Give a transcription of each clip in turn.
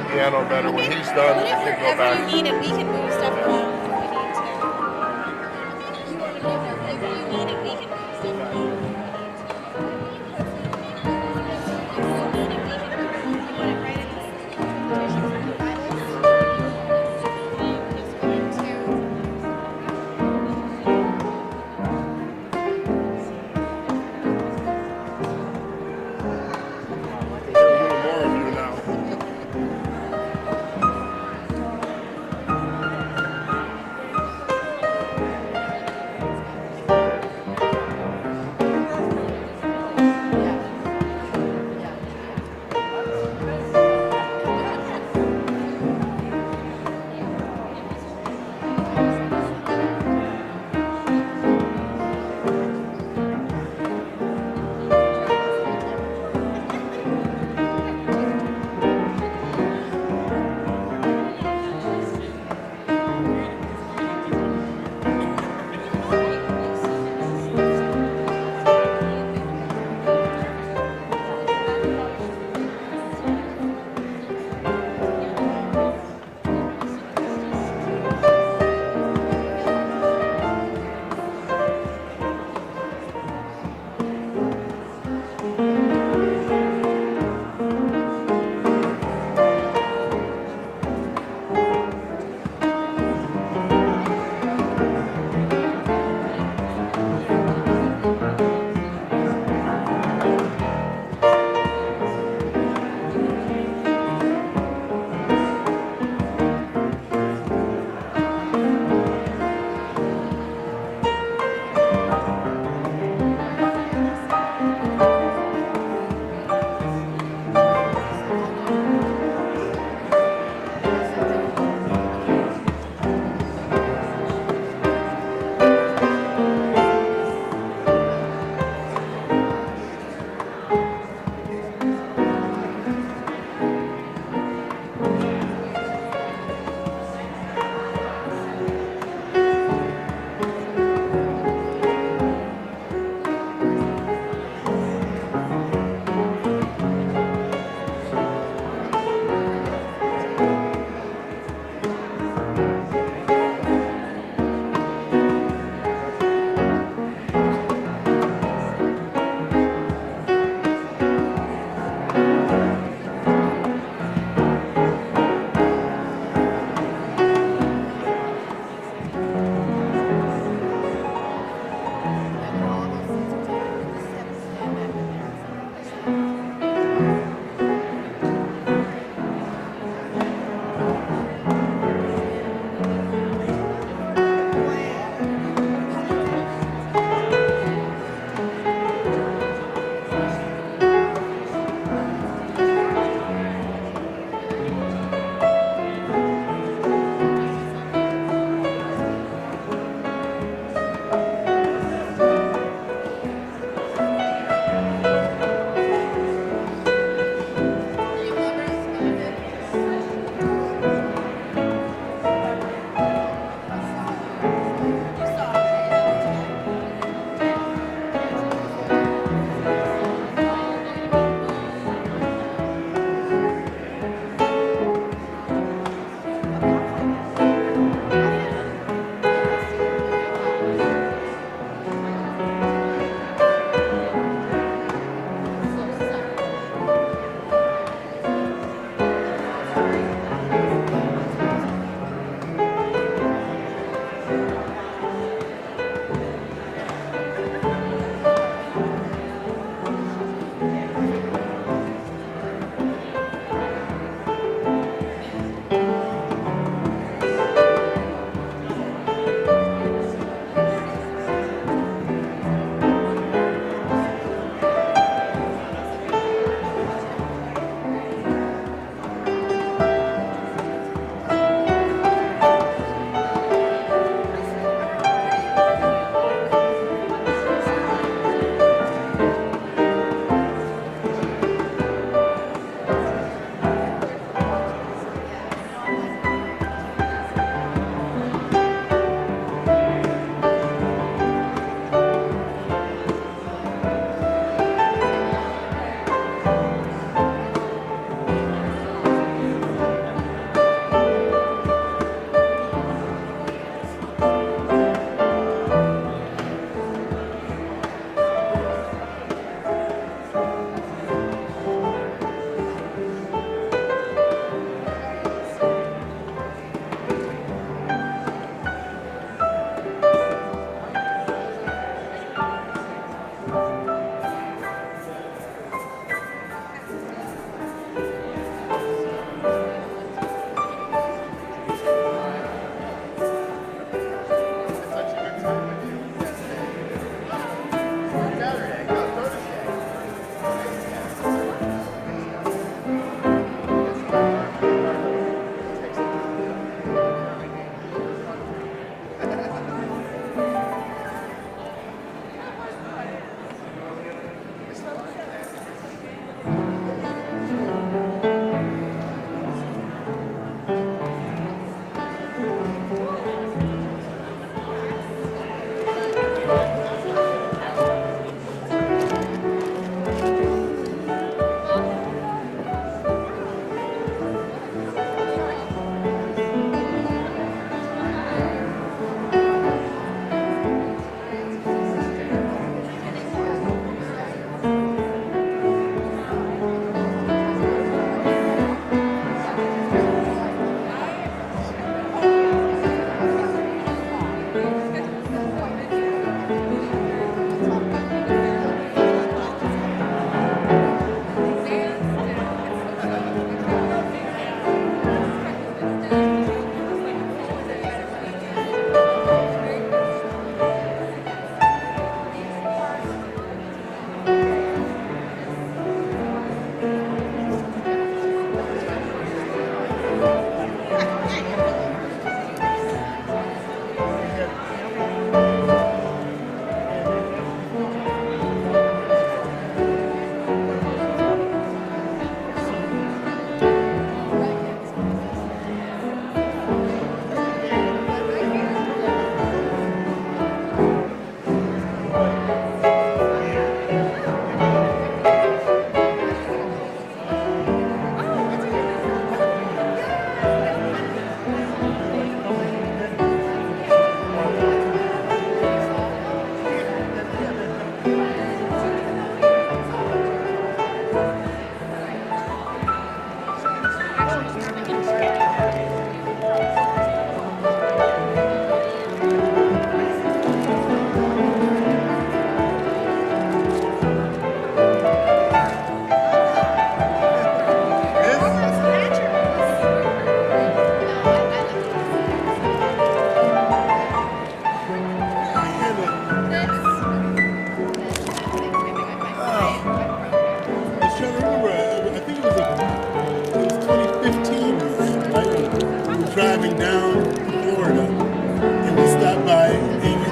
the piano better. When he's done, we can go Whatever you back. need, and we can move stuff around if we need to. You want to move whatever you need, and we can move stuff around if we need to. You want it right in this interpretation from the Bible? Just going There's a little more of you now.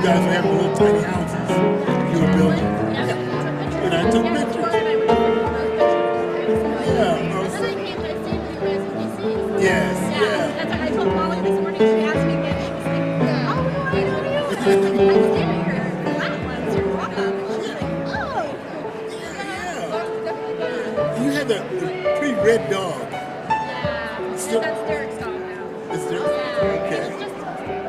guys were having little tiny houses you were building. Yeah. And I took Yeah, pictures. before I would have taken those pictures. Yeah, I was And then I like, came to stay with you guys in DC. yes, Yeah, yeah. that's what I told Molly this morning. She asked me again. She was like, "Oh, no, I know you." And I was like, "I stayed at your flat once. You're welcome." And she's like, "Oh, Yeah. You had the pretty red dog. yeah." Still- That's Derek's dog now. Is there? Yeah, Okay. it's just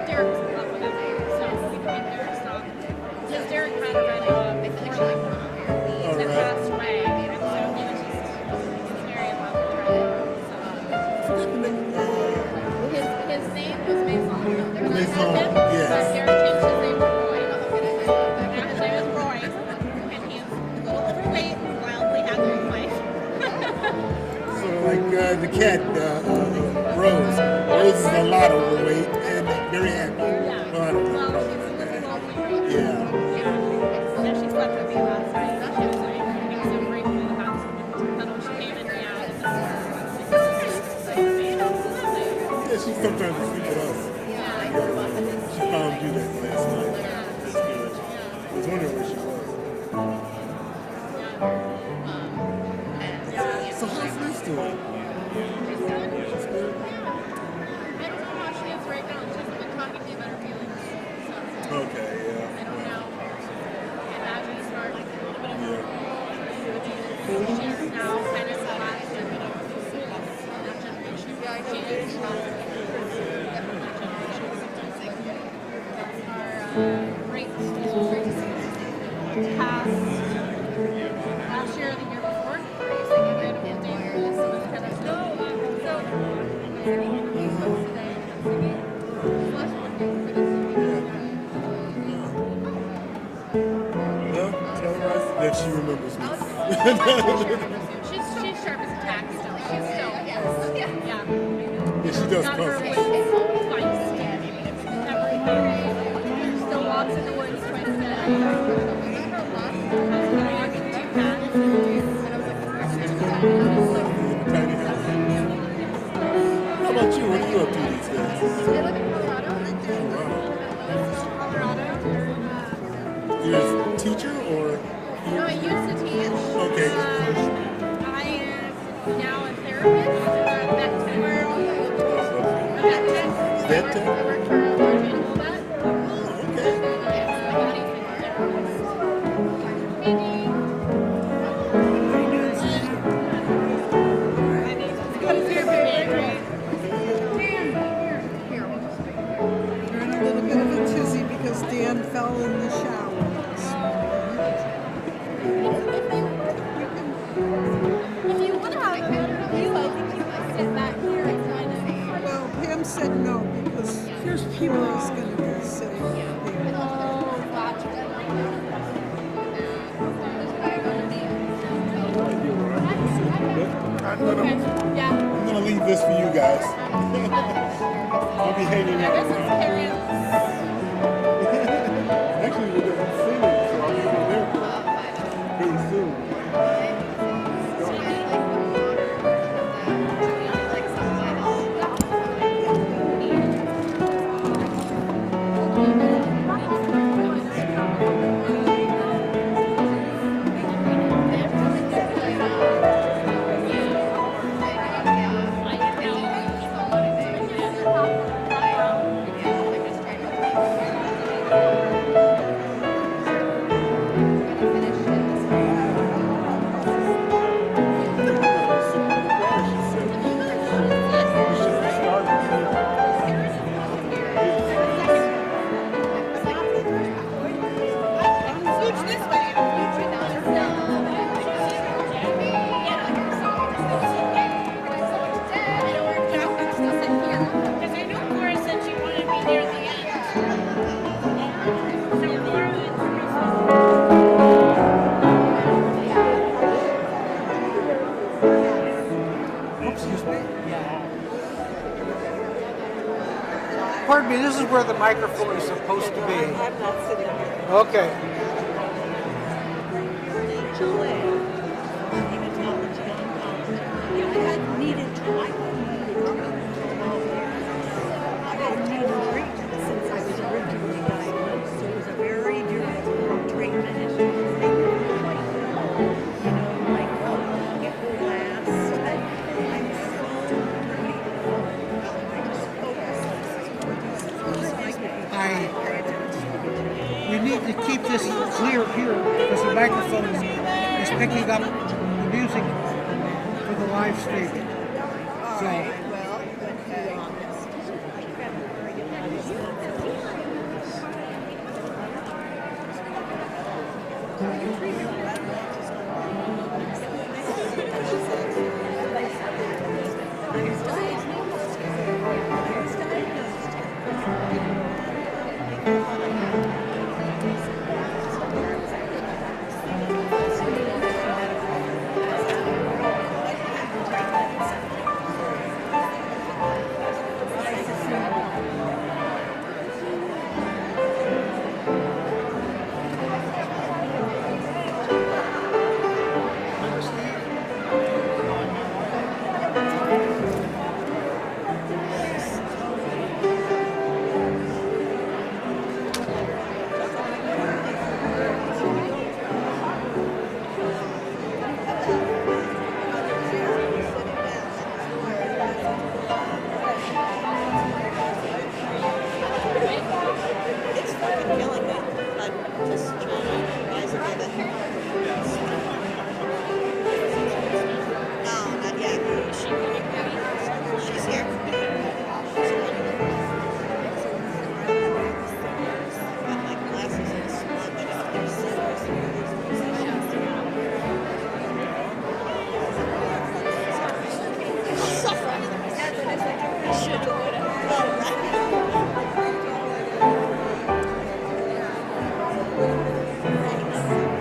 Derek's in love with him, so we named Derek's dog. Because Derek had a red dog before that All right. passed away, and so he was just very in love with Charlie. So. His name was Mason. Mason, yes. But Derek changed his name to Roy. Now his name is Roy, and he's a little overweight and wildly happy with life. So like the cat, Rose. Rose is a lot overweight and very happy. Yeah. Well, I don't know. Well, Probably she's not a that little happy. lonely. Yeah. Yeah. And she slept with me last night. She was like, I was so grateful about that when she came in me out in the morning. Like, you know, it's lovely. Yeah, she sometimes will sleep with us. Yeah. She found you that last night. That's good. I was wondering where she was. So how's Liz doing? She's good. She's good. Yeah. I don't know how she is right now. She hasn't been talking to me about her feelings. So Okay, I don't know. I imagine it's hard. Like a little bit of she's now kind of relaxed a bit of that generation. She is our great school passed last year or the year before. We had a full day for this, so it's kind of Well, tell her that she remembers me. She's sharp as a tack still. She's still, yeah. Yeah, she does Got her cuss. way twice. Everything. Still walks in the woods twice a day. Walking two paths. Tiny house. How about you? What are you up to these days? I live in Colorado. Colorado. You're a teacher or? No, I used to teach. Okay. I am now a therapist, vet tech. A vet tech. Vet tech? I work for a large animal vet. Okay. You're in a little bit of a tizzy because Dan fell in the shower this If you want to have a better view, I think you can sit back here and kind of. morning. Well, Pam said no because here's people is going to be sitting there. Oh, gotcha. Yeah. I'm gonna leave this for you guys. I'll be hanging I out. guess it's Karen. Actually, we're gonna be singing, so I'll be there pretty soon. Pardon me, this is where the microphone is supposed to be. I'm not sitting here. Okay. Needed to like I had needed treatment since I was originally diagnosed. It was a need to keep this clear here because the microphone is picking up the music for the live stream. So.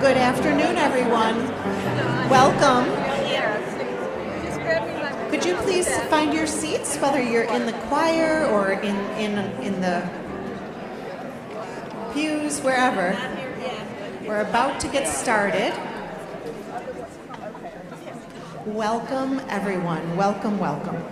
Good afternoon, everyone. Welcome. Could you please find your seats, whether you're in the choir or in the pews, wherever. We're about to get started. Welcome, everyone. Welcome, welcome.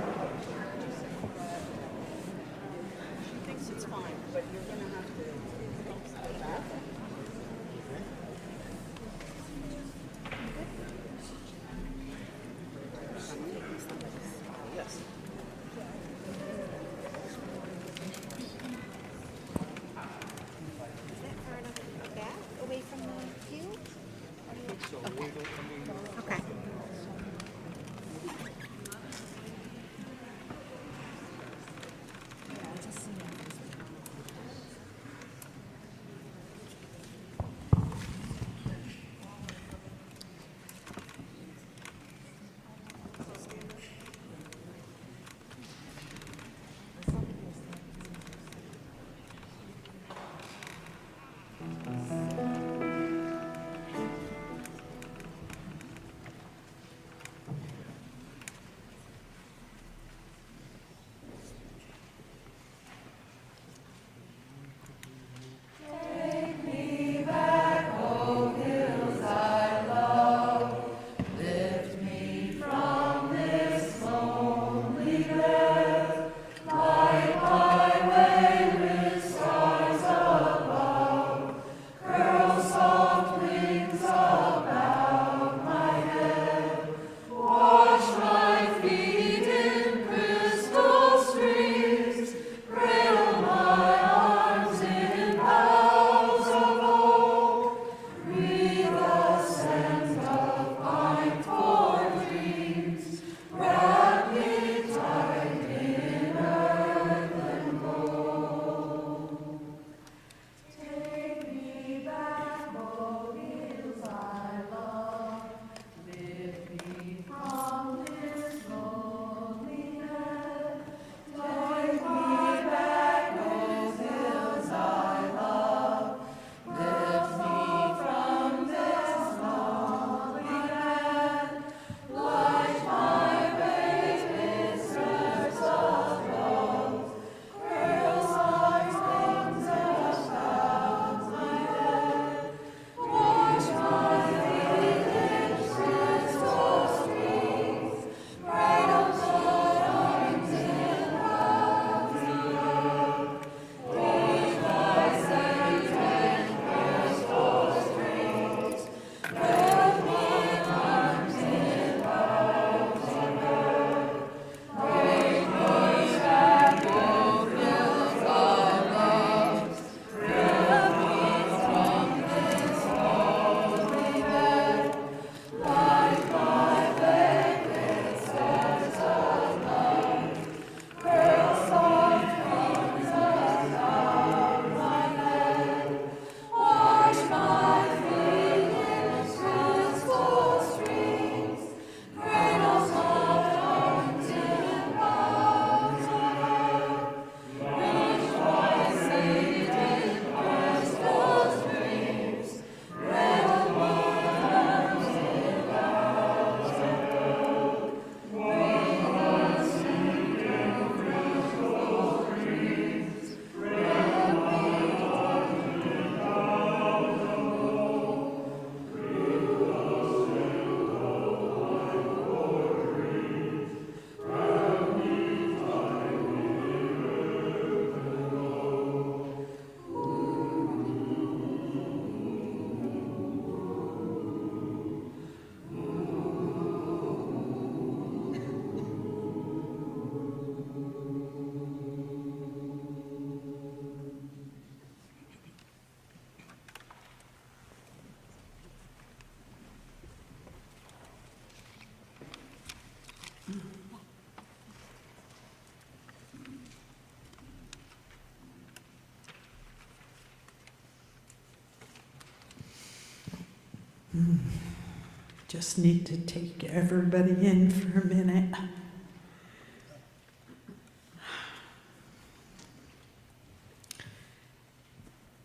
Just need to take everybody in for a minute.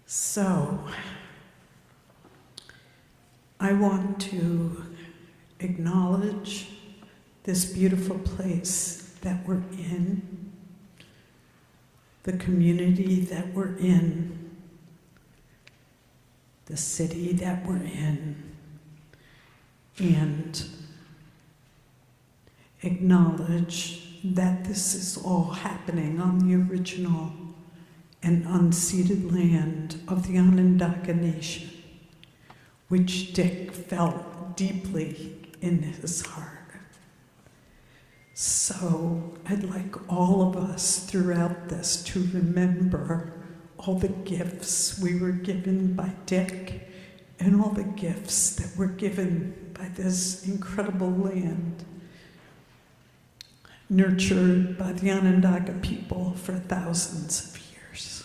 So, I want to acknowledge this beautiful place that we're in, the community that we're in, the city that we're in, and acknowledge that this is all happening on the original and unceded land of the Onondaga Nation, which Dick felt deeply in his heart. So I'd like all of us throughout this to remember all the gifts we were given by Dick and all the gifts that were given by this incredible land, nurtured by the Onondaga people for thousands of years.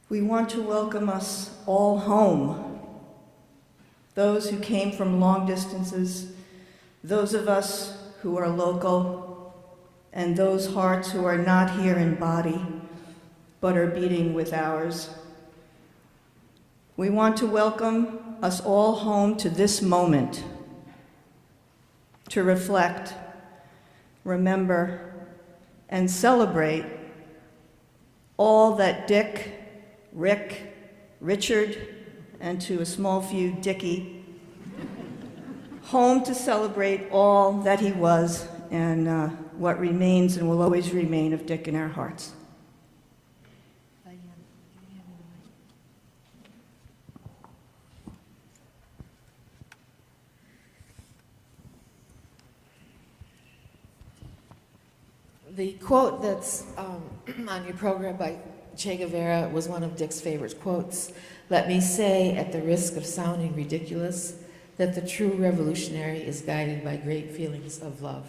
We want to welcome us all home. Those who came from long distances, those of us who are local, and those hearts who are not here in body, but are beating with ours. We want to welcome us all home to this moment, to reflect, remember, and celebrate all that Dick, Rick, Richard, and to a small few, Dickie, home to celebrate all that he was and what remains and will always remain of Dick in our hearts. The quote that's on your program by Che Guevara was one of Dick's favorite quotes. Let me say, at the risk of sounding ridiculous, that the true revolutionary is guided by great feelings of love.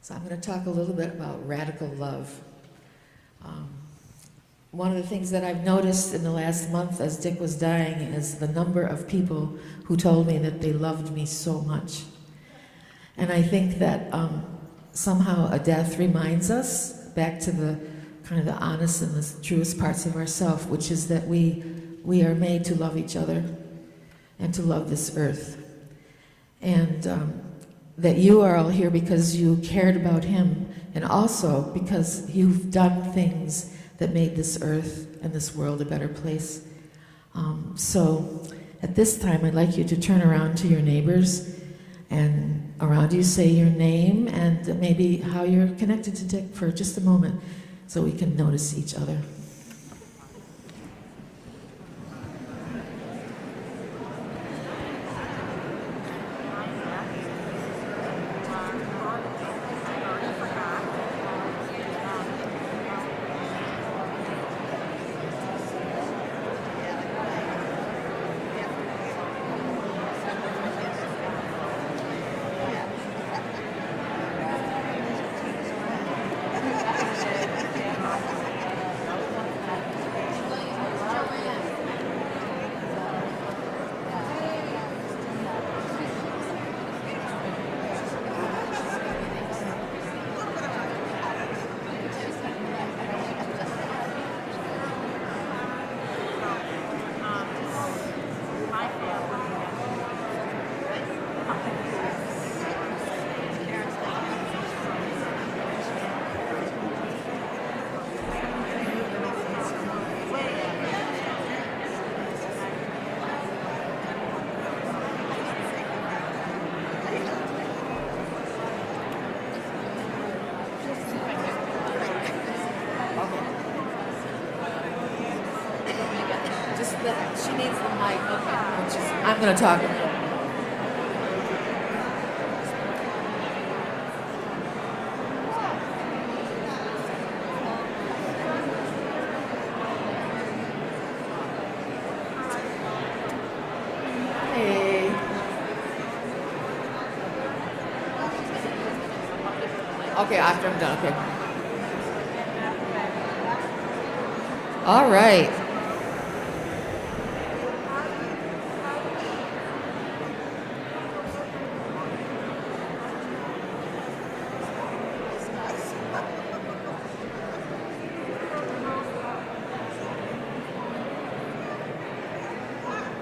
So I'm going to talk a little bit about radical love. One of the things that I've noticed in the last month as Dick was dying is the number of people who told me that they loved me so much. And I think that somehow a death reminds us back to the kind of the honest and the truest parts of ourselves, which is that we are made to love each other and to love this earth. And that you are all here because you cared about him, and also because you've done things that made this earth and this world a better place. So at this time, I'd like you to turn around to your neighbors, and around you say your name and maybe how you're connected to Dick for just a moment so we can notice each other. She needs the mic. Okay. I'm going to talk. Okay, after I'm done, okay. All right.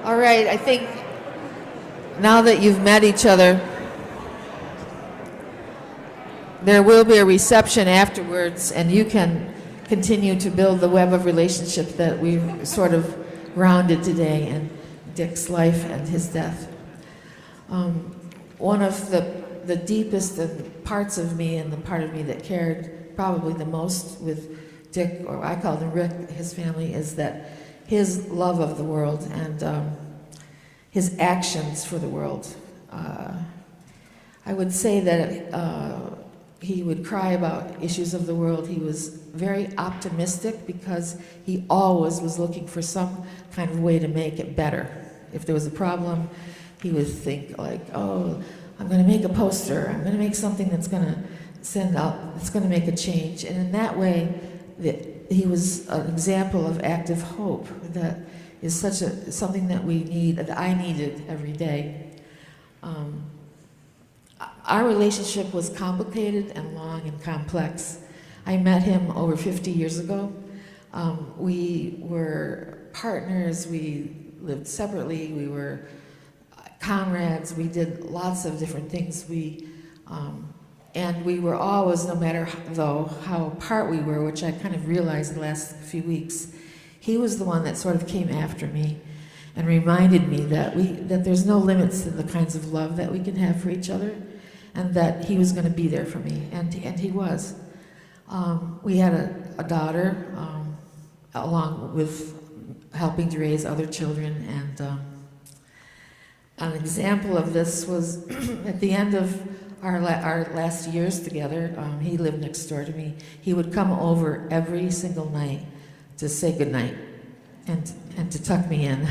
All right, I think now that you've met each other, there will be a reception afterwards, and you can continue to build the web of relationship that we've sort of grounded today in Dick's life and his death. One of the deepest parts of me, and the part of me that cared probably the most with Dick, or I called him Rick, his family, is that his love of the world and his actions for the world. I would say that he would cry about issues of the world. He was very optimistic because he always was looking for some kind of way to make it better. If there was a problem, he would think like, oh, I'm going to make a poster. I'm going to make something that's going to send out, that's going to make a change. And in that way, he was an example of active hope that is something that we need, that I needed every day. Our relationship was complicated and long and complex. I met him over 50 years ago. We were partners, we lived separately, we were comrades, we did lots of different things. And we were always, no matter though how apart we were, which I kind of realized the last few weeks, he was the one that sort of came after me and reminded me that there's no limits to the kinds of love that we can have for each other, and that he was going to be there for me, and he was. We had a daughter, along with helping to raise other children, and an example of this was at the end of our last years together. He lived next door to me. He would come over every single night to say goodnight and to tuck me in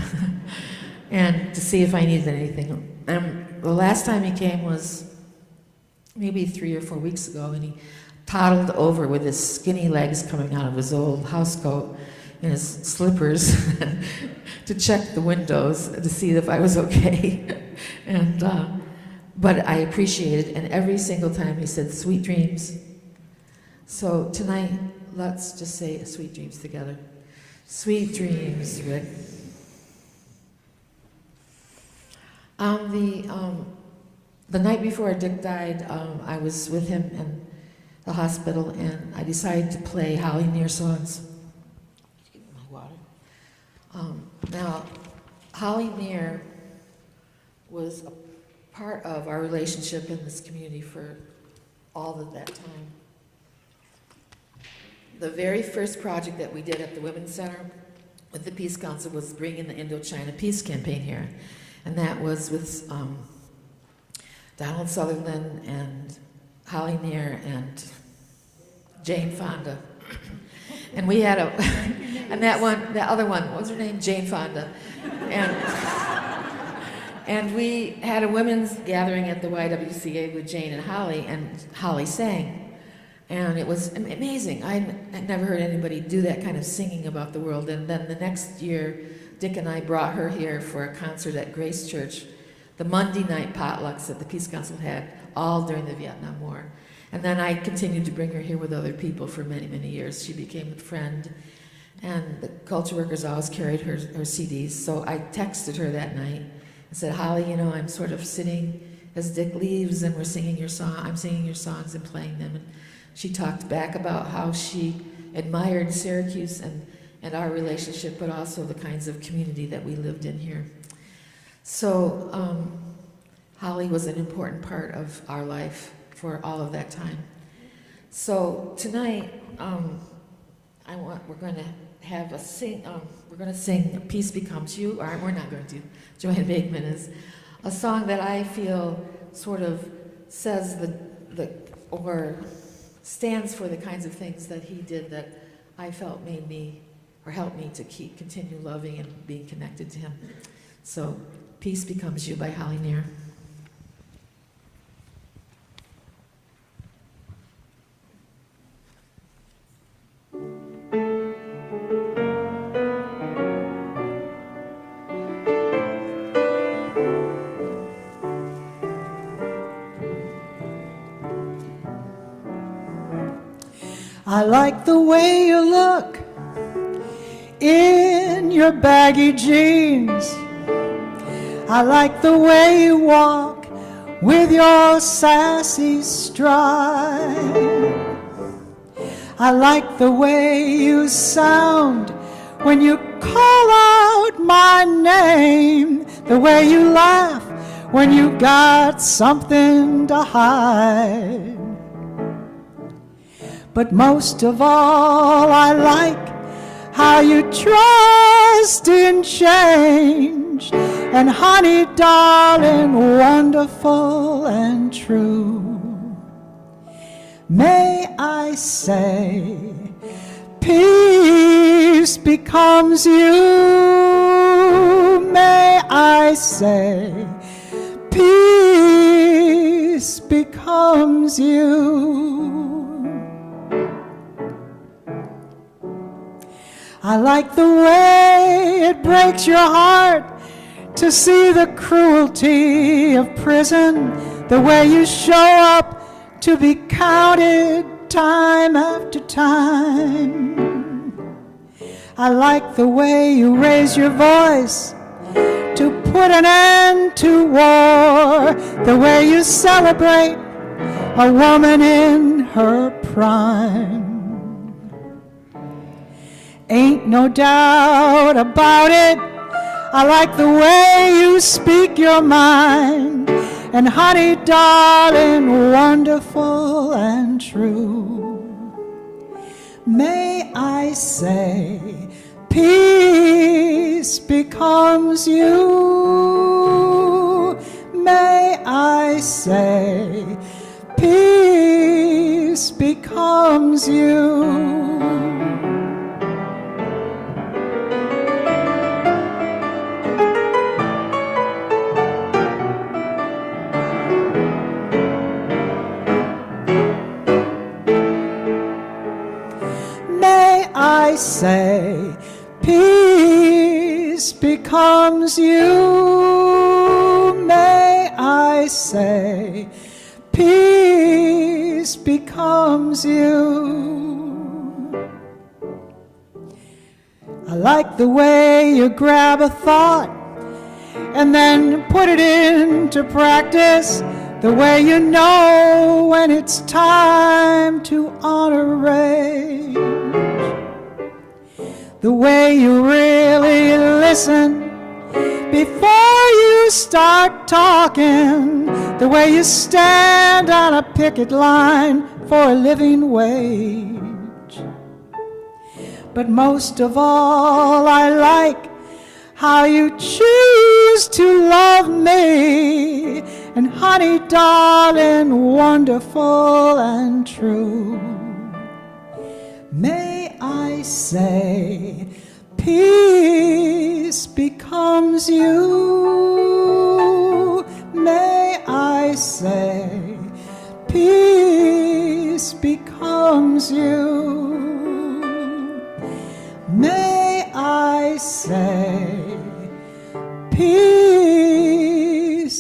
and to see if I needed anything. And the last time he came was maybe 3 or 4 weeks ago, and he toddled over with his skinny legs coming out of his old housecoat and his slippers to check the windows to see if I was okay. But I appreciated it, and every single time he said, "Sweet dreams." So tonight, let's just say sweet dreams together. Sweet dreams, Rick. The night before Dick died, I was with him in the hospital, and I decided to play Holly Near songs. Give me my water. Now, Holly Near was a part of our relationship in this community for all of that time. The very first project that we did at the Women's Center with the Peace Council was bringing the Indochina Peace Campaign here. And that was with Donald Sutherland and Holly Near and Jane Fonda. And we had that other one, what was her name? Jane Fonda. And we had a women's gathering at the YWCA with Jane and Holly sang. And it was amazing. I'd never heard anybody do that kind of singing about the world. And then the next year, Dick and I brought her here for a concert at Grace Church, the Monday night potlucks that the Peace Council had, all during the Vietnam War. And then I continued to bring her here with other people for many, many years. She became a friend. And the culture workers always carried her CDs. So I texted her that night and said, "Holly, you know, I'm sort of sitting as Dick leaves, and I'm singing your songs and playing them." And she talked back about how she admired Syracuse and our relationship, but also the kinds of community that we lived in here. So Holly was an important part of our life for all of that time. So tonight, we're going to have a sing. We're going to sing "Peace Becomes You." Or we're not going to. Joanne Bakeman is a song that I feel sort of says or stands for the kinds of things that he did that I felt made me or helped me to continue loving and being connected to him. So, "Peace Becomes You" by Holly Near. I like the way you look in your baggy jeans. I like the way you walk with your sassy stride. I like the way you sound when you call out my name, the way you laugh when you got something to hide. But most of all, I like how you trust in change, and honey, darling, wonderful and true. May I say, peace becomes you. May I say, peace becomes you. I like the way it breaks your heart to see the cruelty of prison, the way you show up to be counted time after time. I like the way you raise your voice to put an end to war, the way you celebrate a woman in her prime. Ain't no doubt about it, I like the way you speak your mind, and honey, darling, wonderful and true. May I say, peace becomes you. May I say, peace becomes you. I say, peace becomes you. May I say, peace becomes you. I like the way you grab a thought and then put it into practice, the way you know when it's time to honor rage, the way you really listen before you start talking, the way you stand on a picket line for a living wage. But most of all, I like how you choose to love me, and honey, darling, wonderful and true. May I say, peace becomes you. May I say, peace becomes you. May I say, peace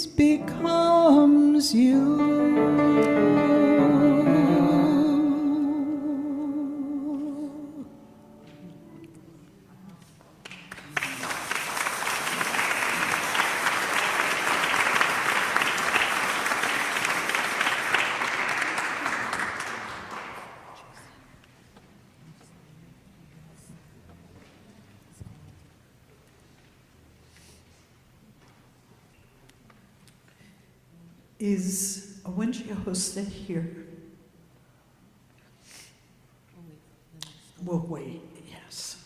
becomes you. Is Wenji Jose here? We'll wait, yes.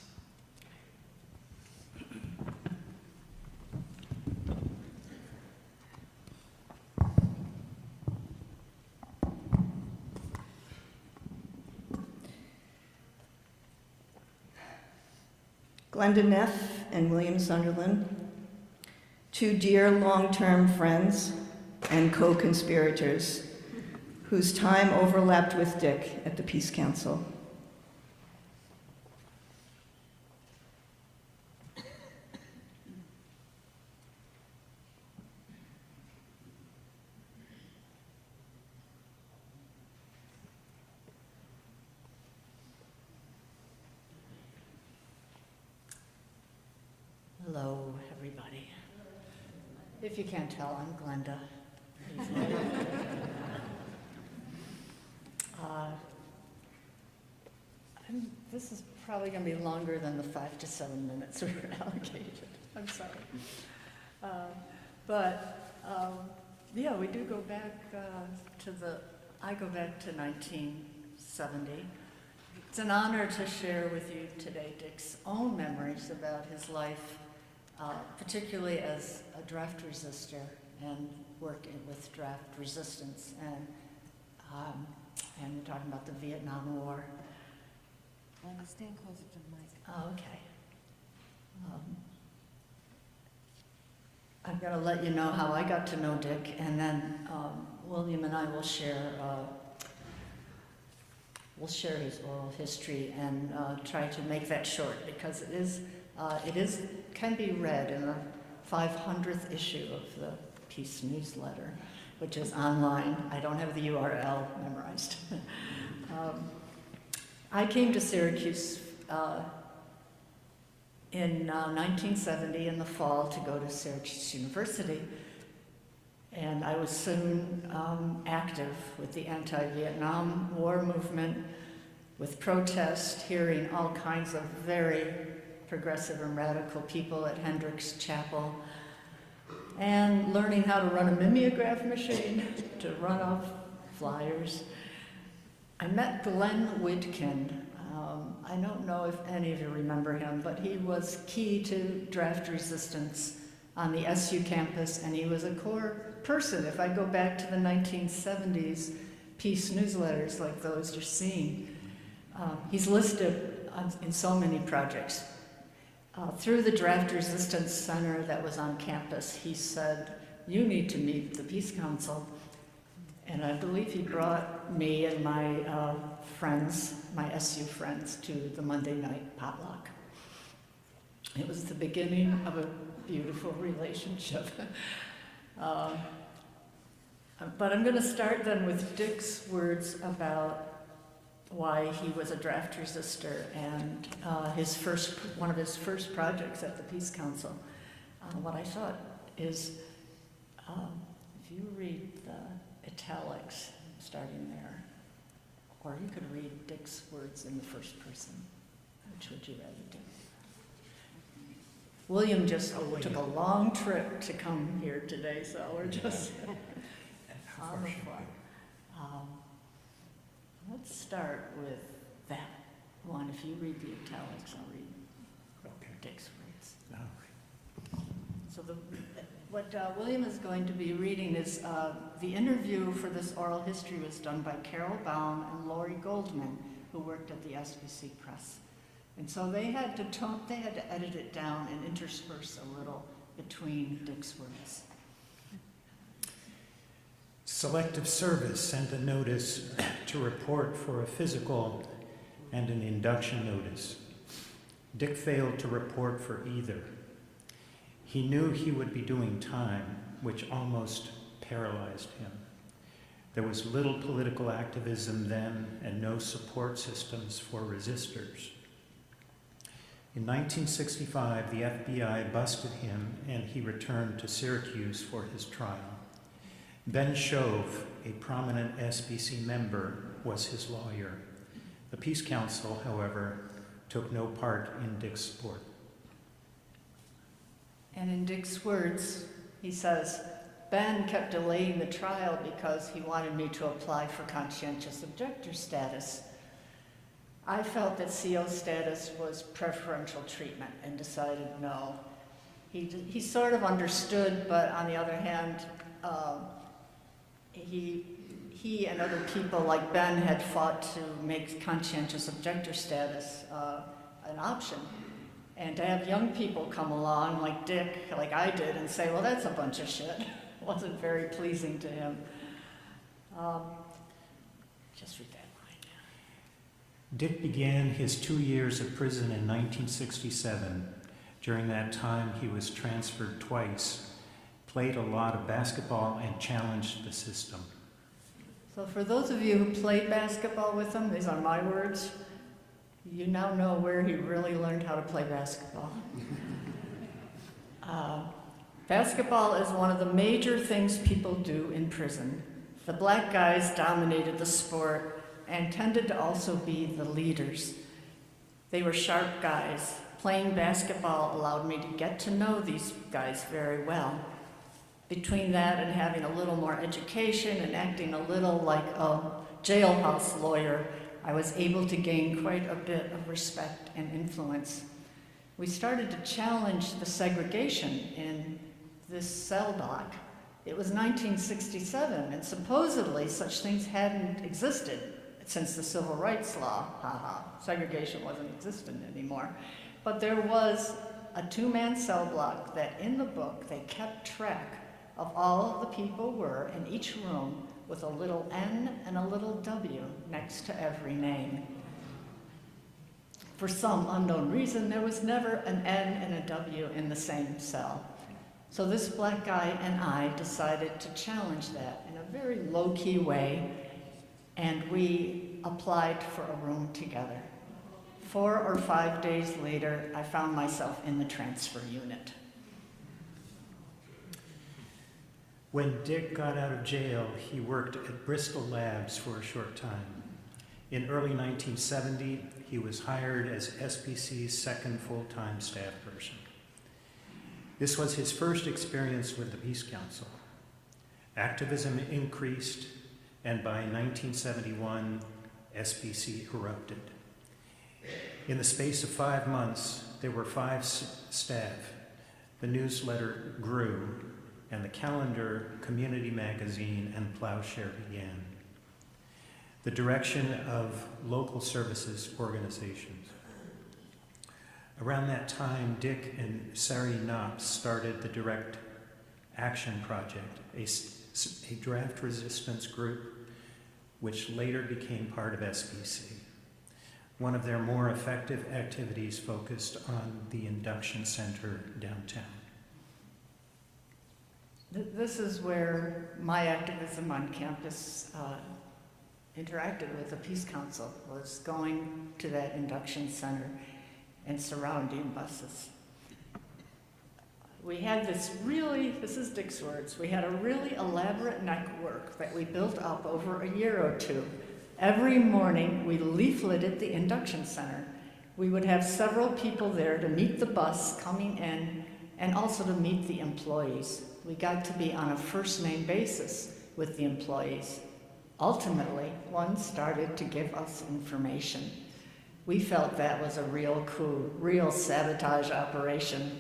Glenda Neff and William Sunderland, two dear long-term friends and co-conspirators whose time overlapped with Dick at the Peace Council. everybody. If you can't tell, I'm Glenda. This is probably going to be longer than the 5 to 7 minutes we were allocated. I'm sorry. Yeah, we do go back I go back to 1970. It's an honor to share with you today Dick's own memories about his life, particularly as a draft resistor and working with draft resistance. And we're talking about the Vietnam War. Stand closer to the mic. Oh, okay. I'm going to let you know how I got to know Dick, and then William and I will share his oral history and try to make that short, because it can be read in the 500th issue of the Peace newsletter, which is online. I don't have the URL memorized. I came to Syracuse in 1970 in the fall to go to Syracuse University, and I was soon active with the anti-Vietnam War movement, with protest, hearing all kinds of very progressive and radical people at Hendricks Chapel, and learning how to run a mimeograph machine to run off flyers. I met Glenn Widkin. I don't know if any of you remember him, but he was key to draft resistance on the SU campus, and he was a core person. If I go back to the 1970s Peace newsletters like those you're seeing, he's listed in so many projects. Through the Draft Resistance Center that was on campus, he said, "You need to meet the Peace Council." And I believe he brought me and my friends, my SU friends, to the Monday night potluck. It was the beginning of a beautiful relationship. But I'm going to start then with Dick's words about why he was a draft resistor and one of his first projects at the Peace Council. What I thought is, if you read the italics starting there, or you could read Dick's words in the first person. Which would you rather do? William just took a long trip to come here today, so we're just on the fly. Let's start with that one. If you read the italics, I'll read Dick's words. All right. So what William is going to be reading is the interview for this oral history was done by Carol Baum and Lori Goldman, who worked at the SBC Press. And so they had to edit it down and intersperse a little between Dick's words. Selective Service sent a notice to report for a physical and an induction notice. Dick failed to report for either. He knew he would be doing time, which almost paralyzed him. There was little political activism then and no support systems for resistors. In 1965, the FBI busted him and he returned to Syracuse for his trial. Ben Shove, a prominent SBC member, was his lawyer. The Peace Council, however, took no part in Dick's support. And in Dick's words, he says, "Ben kept delaying the trial because he wanted me to apply for conscientious objector status. I felt that CO status was preferential treatment and decided no." He sort of understood, but on the other hand, he and other people like Ben had fought to make conscientious objector status an option. And to have young people come along like Dick, like I did, and say, well, that's a bunch of shit, wasn't very pleasing to him. Just read that line. Dick began his 2 years of prison in 1967. During that time, he was transferred twice, played a lot of basketball, and challenged the system. So for those of you who played basketball with him, these are my words, you now know where he really learned how to play basketball. Basketball is one of the major things people do in prison. The black guys dominated the sport and tended to also be the leaders. They were sharp guys. Playing basketball allowed me to get to know these guys very well. Between that and having a little more education and acting a little like a jailhouse lawyer, I was able to gain quite a bit of respect and influence. We started to challenge the segregation in this cell block. It was 1967, and supposedly such things hadn't existed since the Civil Rights Law. Segregation wasn't existent anymore. But there was a two-man cell block that in the book they kept track of all the people were in each room with a little N and a little W next to every name. For some unknown reason, there was never an N and a W in the same cell. So this black guy and I decided to challenge that in a very low-key way, and we applied for a room together. 4 or 5 days later, I found myself in the transfer unit. When Dick got out of jail, he worked at Bristol Labs for a short time. In early 1970, he was hired as SPC's second full-time staff person. This was his first experience with the Peace Council. Activism increased, and by 1971, SPC erupted. In the space of 5 months, there were 5 staff. The newsletter grew, and the calendar, community magazine, and Plowshare began. The direction of local services organizations. Around that time, Dick and Sari Knox started the Direct Action Project, a draft resistance group which later became part of SPC. One of their more effective activities focused on the induction center downtown. This is where my activism on campus interacted with the Peace Council, was going to that induction center and surrounding buses. We had this is Dick's words, we had a really elaborate network that we built up over a year or two. Every morning we leafleted the induction center. We would have several people there to meet the bus coming in and also to meet the employees. We got to be on a first-name basis with the employees. Ultimately, one started to give us information. We felt that was a real coup, real sabotage operation.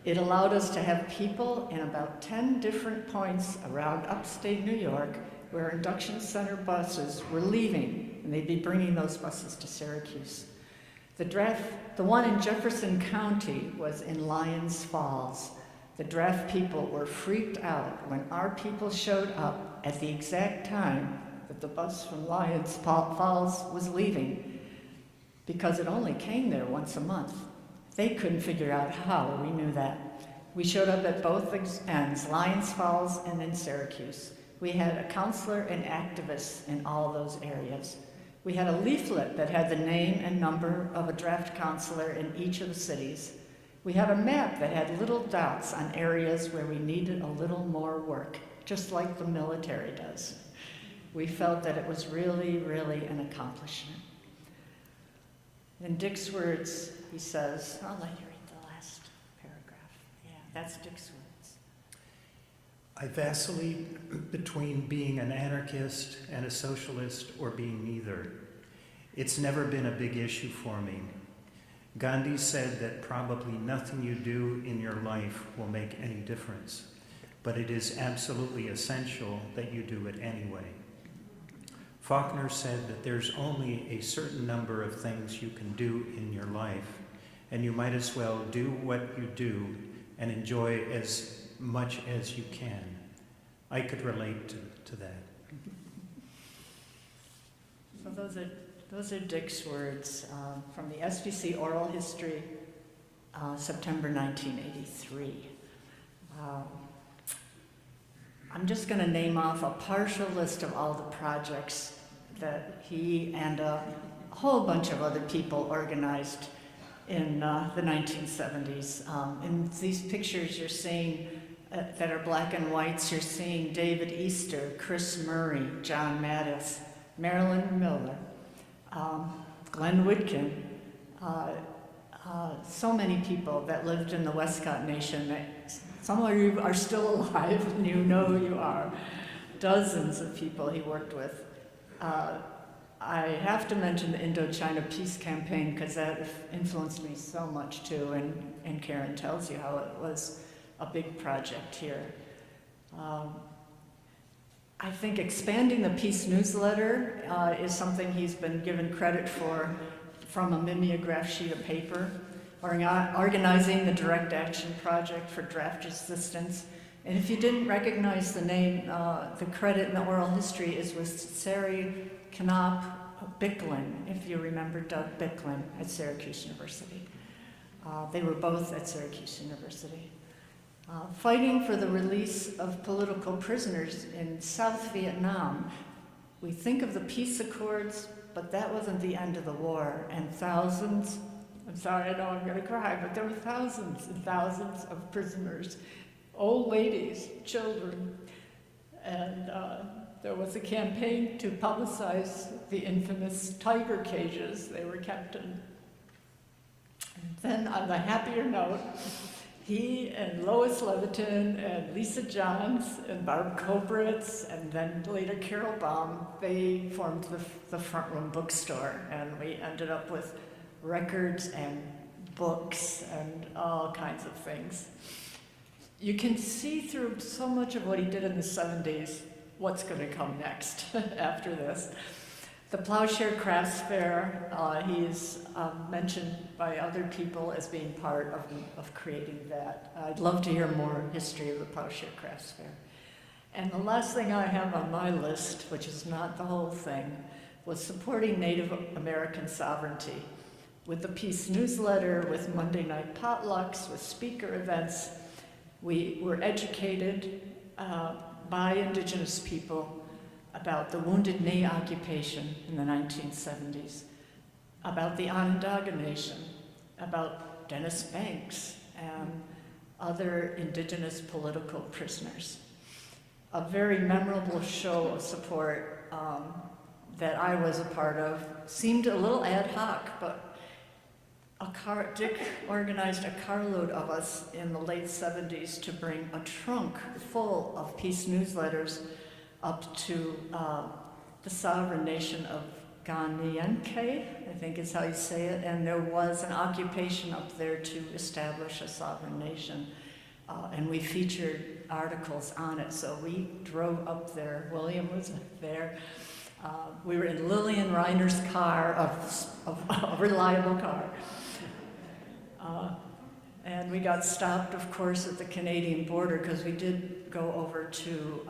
It allowed us to have people in about 10 different points around upstate New York where induction center buses were leaving, and they'd be bringing those buses to Syracuse. The one in Jefferson County was in Lyons Falls. The draft people were freaked out when our people showed up at the exact time that the bus from Lyons Falls was leaving, because it only came there once a month. They couldn't figure out how, we knew that. We showed up at both ends, Lyons Falls and then Syracuse. We had a counselor and activists in all those areas. We had a leaflet that had the name and number of a draft counselor in each of the cities. We had a map that had little dots on areas where we needed a little more work, just like the military does. We felt that it was really, really an accomplishment. In Dick's words, he says, I'll let you read the last paragraph. Yeah, that's Dick's words. I vacillate between being an anarchist and a socialist or being neither. It's never been a big issue for me. Gandhi said that probably nothing you do in your life will make any difference, but it is absolutely essential that you do it anyway. Faulkner said that there's only a certain number of things you can do in your life, and you might as well do what you do and enjoy as much as you can. I could relate to that. So those are Dick's words from the SPC Oral History, September 1983. I'm just going to name off a partial list of all the projects that he and a whole bunch of other people organized in the 1970s. In these pictures, you're seeing that are black and whites. You're seeing David Easter, Chris Murray, John Mattis, Marilyn Miller, Glenn Woodkin, so many people that lived in the Westcott Nation. That some of you are still alive, and you know who you are. Dozens of people he worked with. I have to mention the Indochina Peace Campaign because that influenced me so much too, and Karen tells you how it was a big project here. I think expanding the Peace newsletter is something he's been given credit for from a mimeograph sheet of paper, organizing the Direct Action Project for draft assistance. And if you didn't recognize the name, the credit in the oral history is with Sari Knopp Bicklin, if you remember Doug Bicklin at Syracuse University. They were both at Syracuse University. Fighting for the release of political prisoners in South Vietnam. We think of the peace accords, but that wasn't the end of the war, and thousands, I'm sorry, I know I'm gonna cry, but there were thousands and thousands of prisoners, old ladies, children, and there was a campaign to publicize the infamous tiger cages they were kept in. And then on the happier note, he and Lois Leviton and Lisa Johns and Barb Kobritz and then later Carol Baum, they formed the Front Room Bookstore, and we ended up with records and books and all kinds of things. You can see through so much of what he did in the 70s what's going to come next after this. The Plowshare Crafts Fair, he's mentioned by other people as being part of creating that. I'd love to hear more history of the Plowshare Crafts Fair. And the last thing I have on my list, which is not the whole thing, was supporting Native American sovereignty. With the Peace newsletter, with Monday night potlucks, with speaker events, we were educated by Indigenous people about the Wounded Knee occupation in the 1970s, about the Onondaga Nation, about Dennis Banks and other Indigenous political prisoners. A very memorable show of support that I was a part of. Seemed a little ad hoc, but Dick organized a carload of us in the late 70s to bring a trunk full of peace newsletters up to the sovereign nation of Ganienke, I think is how you say it, and there was an occupation up there to establish a sovereign nation, and we featured articles on it, so we drove up there. William was there. We were in Lillian Reiner's car, a reliable car. And we got stopped, of course, at the Canadian border because we did go over to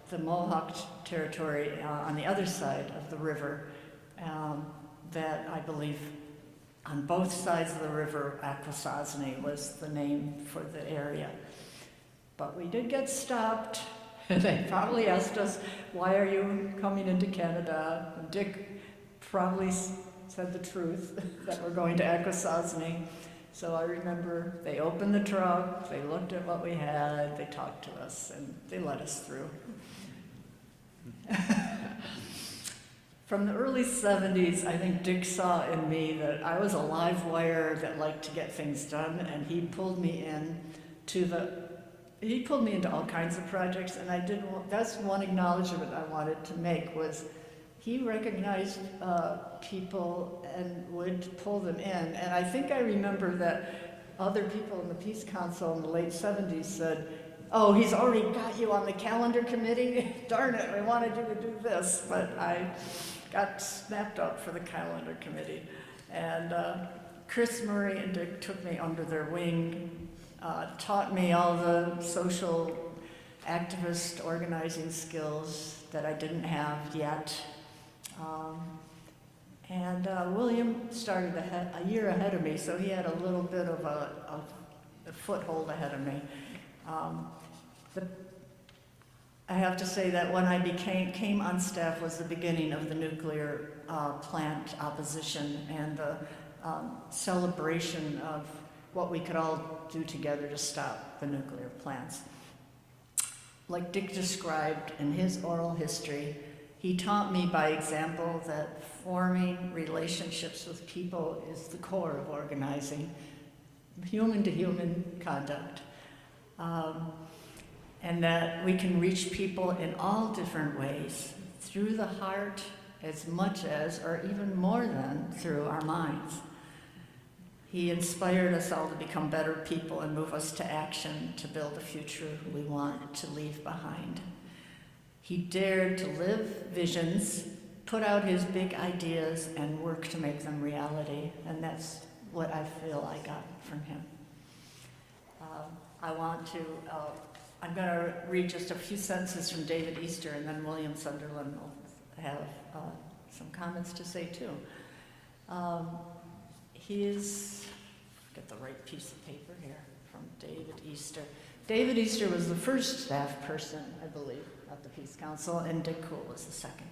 the Mohawk territory on the other side of the river that I believe on both sides of the river, Akwesasne was the name for the area. But we did get stopped. They probably asked us, why are you coming into Canada? And Dick probably said the truth, that we're going to Akwesasne. So I remember they opened the truck, they looked at what we had, they talked to us, and they let us through. From the early 70s, I think Dick saw in me that I was a live wire that liked to get things done, and he pulled me into all kinds of projects, and that's one acknowledgement I wanted to make was he recognized people and would pull them in. And I think I remember that other people in the Peace Council in the late 70s said, oh, he's already got you on the calendar committee? Darn it, we wanted you to do this. But I got snapped up for the calendar committee. And Chris Murray and Dick took me under their wing, taught me all the social activist organizing skills that I didn't have yet. William started a year ahead of me, so he had a little bit of a foothold ahead of me. I have to say that when I came on staff was the beginning of the nuclear plant opposition and the celebration of what we could all do together to stop the nuclear plants. like Dick described in his oral history, he taught me by example that forming relationships with people is the core of organizing, human-to-human conduct. And that we can reach people in all different ways, through the heart as much as, or even more than, through our minds. He inspired us all to become better people and move us to action to build the future we want to leave behind. He dared to live visions, put out his big ideas, and work to make them reality. And that's what I feel I got from him. I'm going to read just a few sentences from David Easter, and then William Sunderland will have some comments to say too. Get the right piece of paper here from David Easter. David Easter was the first staff person, I believe, at the Peace Council, and Dick Cool was the second.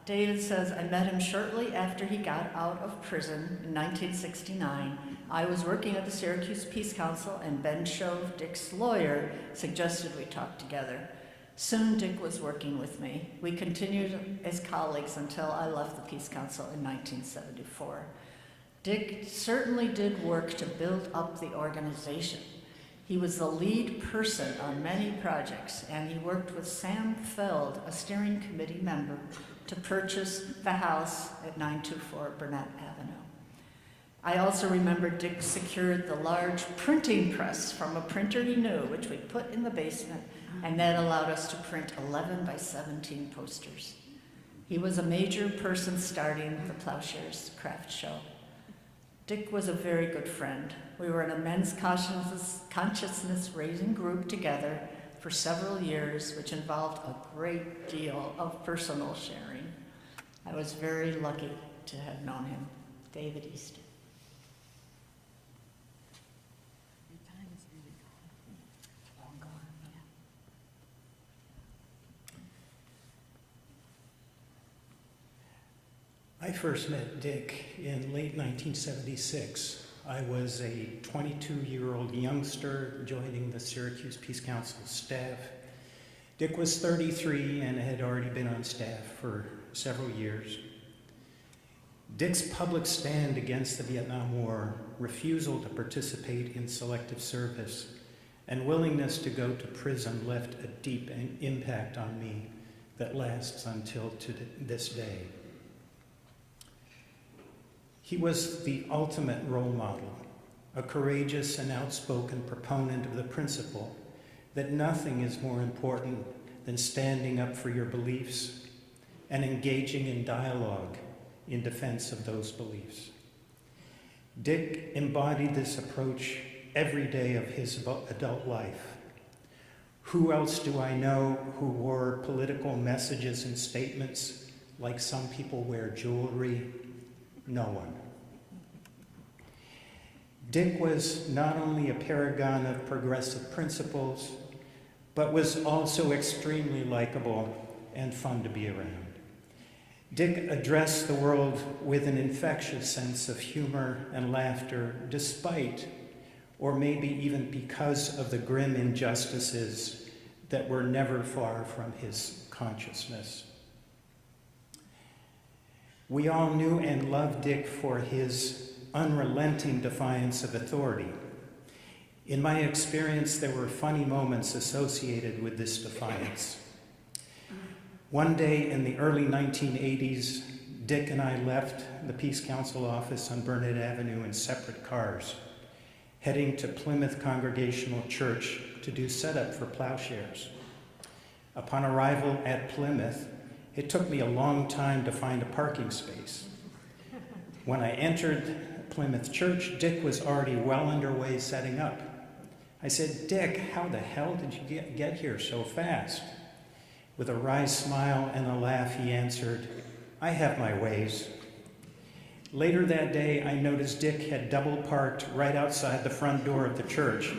David says, I met him shortly after he got out of prison in 1969. I was working at the Syracuse Peace Council, and Ben Shove, Dick's lawyer, suggested we talk together. Soon Dick was working with me. We continued as colleagues until I left the Peace Council in 1974. Dick certainly did work to build up the organization. He was the lead person on many projects, and he worked with Sam Feld, a steering committee member, to purchase the house at 924 Burnett Avenue. I also remember Dick secured the large printing press from a printer he knew, which we put in the basement, and that allowed us to print 11 by 17 posters. He was a major person starting the Plowshares Craft Show. Dick was a very good friend. We were in a men's consciousness-raising group together for several years, which involved a great deal of personal sharing. I was very lucky to have known him. David Easter. Your time is really gone. Long gone, yeah. I first met Dick in late 1976. I was a 22-year-old youngster joining the Syracuse Peace Council staff. Dick was 33 and had already been on staff for several years. Dick's public stand against the Vietnam War, refusal to participate in selective service, and willingness to go to prison left a deep impact on me that lasts until this day. He was the ultimate role model, a courageous and outspoken proponent of the principle that nothing is more important than standing up for your beliefs and engaging in dialogue in defense of those beliefs. Dick embodied this approach every day of his adult life. Who else do I know who wore political messages and statements like some people wear jewelry? No one. Dick was not only a paragon of progressive principles, but was also extremely likable and fun to be around. Dick addressed the world with an infectious sense of humor and laughter, despite, or maybe even because of the grim injustices that were never far from his consciousness. We all knew and loved Dick for his unrelenting defiance of authority. In my experience, there were funny moments associated with this defiance. One day in the early 1980s, Dick and I left the Peace Council office on Burnett Avenue in separate cars, heading to Plymouth Congregational Church to do setup for Plowshares. Upon arrival at Plymouth, it took me a long time to find a parking space. When I entered Plymouth Church, Dick was already well underway setting up. I said, "Dick, how the hell did you get here so fast?" With a wry smile and a laugh, he answered, "I have my ways." Later that day, I noticed Dick had double parked right outside the front door of the church,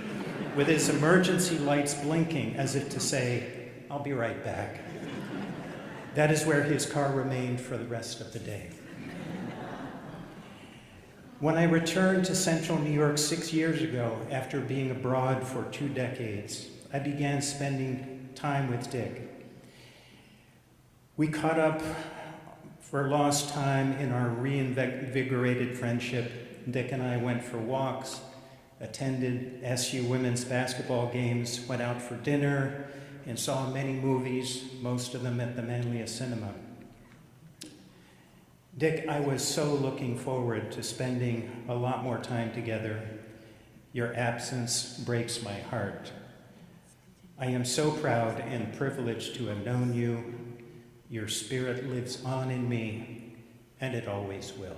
with his emergency lights blinking as if to say, "I'll be right back." That is where his car remained for the rest of the day. When I returned to central New York 6 years ago, after being abroad for 2 decades, I began spending time with Dick. We caught up for lost time in our reinvigorated friendship. Dick and I went for walks, attended SU women's basketball games, went out for dinner, and saw many movies, most of them at the Manlia Cinema. Dick, I was so looking forward to spending a lot more time together. Your absence breaks my heart. I am so proud and privileged to have known you. Your spirit lives on in me, and it always will.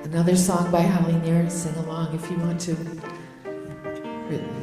Another song by Holly Near. Sing along if you want to. Written.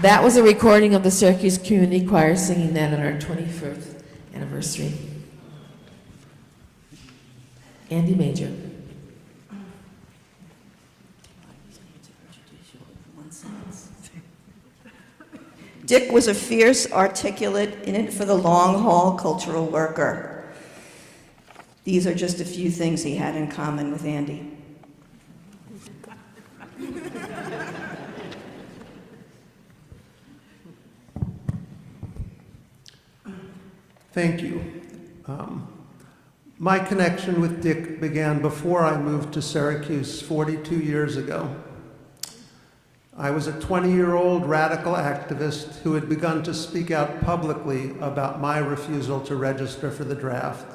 That was a recording of the Syracuse Community Choir singing that on our 21st anniversary. Andy Major. Dick was a fierce, articulate, in it for the long haul cultural worker. These are just a few things he had in common with Andy. Thank you. My connection with Dick began before I moved to Syracuse 42 years ago. I was a 20-year-old radical activist who had begun to speak out publicly about my refusal to register for the draft.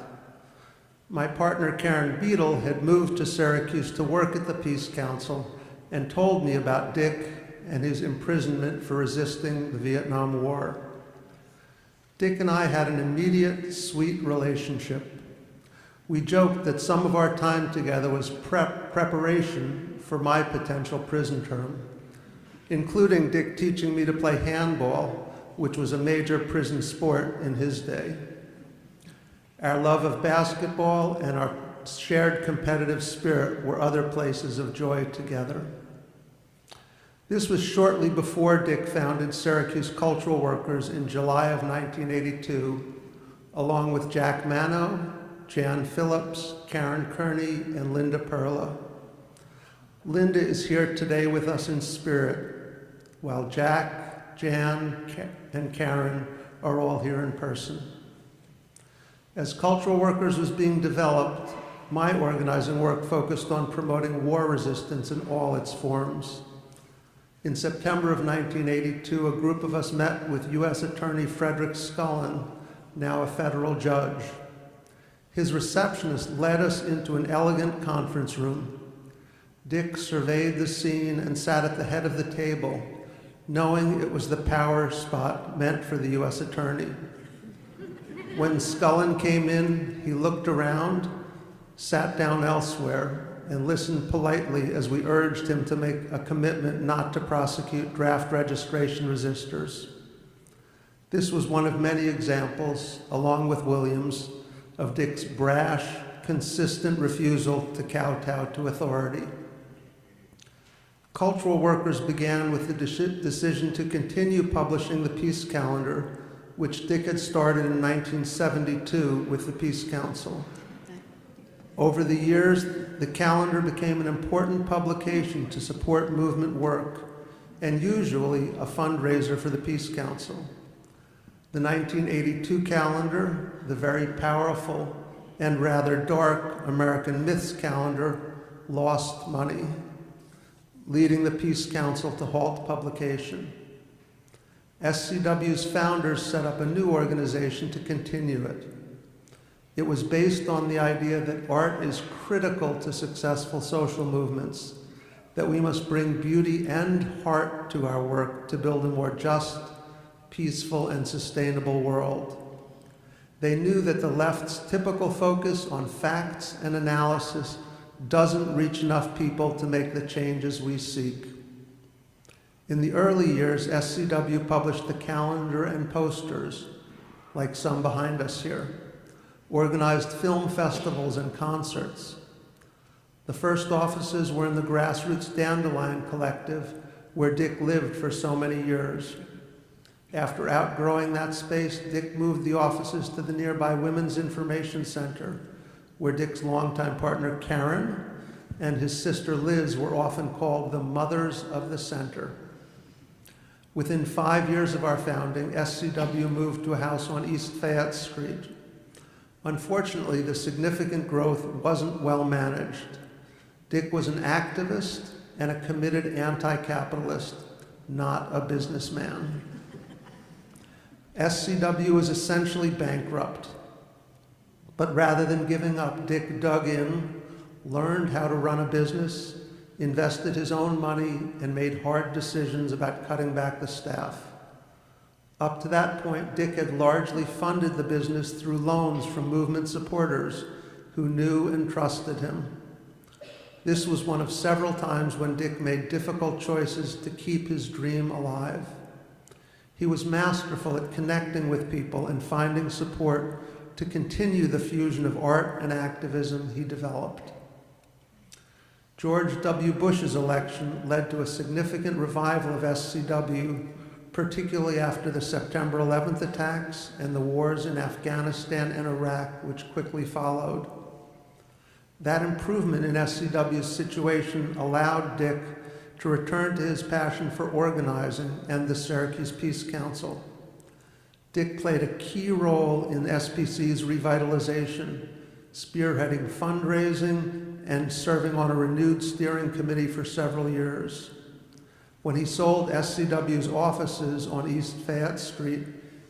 My partner Karen Beadle had moved to Syracuse to work at the Peace Council and told me about Dick and his imprisonment for resisting the Vietnam War. Dick and I had an immediate, sweet relationship. We joked that some of our time together was preparation for my potential prison term, including Dick teaching me to play handball, which was a major prison sport in his day. Our love of basketball and our shared competitive spirit were other places of joy together. This was shortly before Dick founded Syracuse Cultural Workers in July of 1982, along with Jack Mano, Jan Phillips, Karen Kearney, and Linda Perla. Linda is here today with us in spirit, while Jack, Jan, and Karen are all here in person. As Cultural Workers was being developed, my organizing work focused on promoting war resistance in all its forms. In September of 1982, a group of us met with U.S. Attorney Frederick Scullin, now a federal judge. His receptionist led us into an elegant conference room. Dick surveyed the scene and sat at the head of the table, knowing it was the power spot meant for the U.S. Attorney. When Scullin came in, he looked around, sat down elsewhere, and listened politely as we urged him to make a commitment not to prosecute draft registration resistors. This was one of many examples, along with Williams, of Dick's brash, consistent refusal to kowtow to authority. Cultural Workers began with the decision to continue publishing the Peace Calendar, which Dick had started in 1972 with the Peace Council. Over the years, the calendar became an important publication to support movement work, and usually a fundraiser for the Peace Council. The 1982 calendar, the very powerful and rather dark American Myths calendar, lost money, leading the Peace Council to halt publication. SCW's founders set up a new organization to continue it. It was based on the idea that art is critical to successful social movements, that we must bring beauty and heart to our work to build a more just, peaceful, and sustainable world. They knew that the left's typical focus on facts and analysis doesn't reach enough people to make the changes we seek. In the early years, SCW published the calendar and posters, like some behind us here, organized film festivals and concerts. The first offices were in the grassroots Dandelion Collective, where Dick lived for so many years. After outgrowing that space, Dick moved the offices to the nearby Women's Information Center, where Dick's longtime partner Karen and his sister Liz were often called the mothers of the center. Within 5 years of our founding, SCW moved to a house on East Fayette Street. Unfortunately, the significant growth wasn't well managed. Dick was an activist and a committed anti-capitalist, not a businessman. SCW was essentially bankrupt. But rather than giving up, Dick dug in, learned how to run a business, invested his own money, and made hard decisions about cutting back the staff. Up to that point, Dick had largely funded the business through loans from movement supporters who knew and trusted him. This was one of several times when Dick made difficult choices to keep his dream alive. He was masterful at connecting with people and finding support to continue the fusion of art and activism he developed. George W. Bush's election led to a significant revival of SCW, particularly after the September 11th attacks and the wars in Afghanistan and Iraq, which quickly followed. That improvement in SCW's situation allowed Dick to return to his passion for organizing and the Syracuse Peace Council. Dick played a key role in SPC's revitalization, spearheading fundraising and serving on a renewed steering committee for several years. When he sold SCW's offices on East Fayette Street,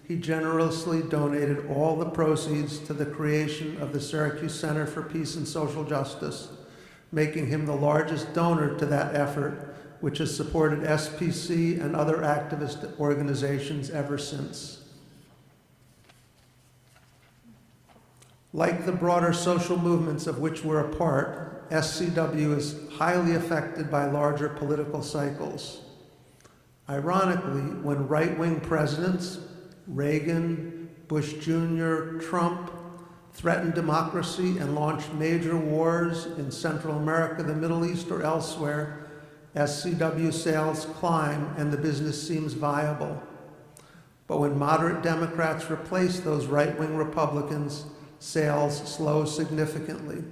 he generously donated all the proceeds to the creation of the Syracuse Center for Peace and Social Justice, making him the largest donor to that effort, which has supported SPC and other activist organizations ever since. Like the broader social movements of which we're a part, SCW is highly affected by larger political cycles. Ironically, when right-wing presidents, Reagan, Bush Jr., Trump, threatened democracy and launched major wars in Central America, the Middle East, or elsewhere, SCW sales climb and the business seems viable. But when moderate Democrats replace those right-wing Republicans, sales slow significantly.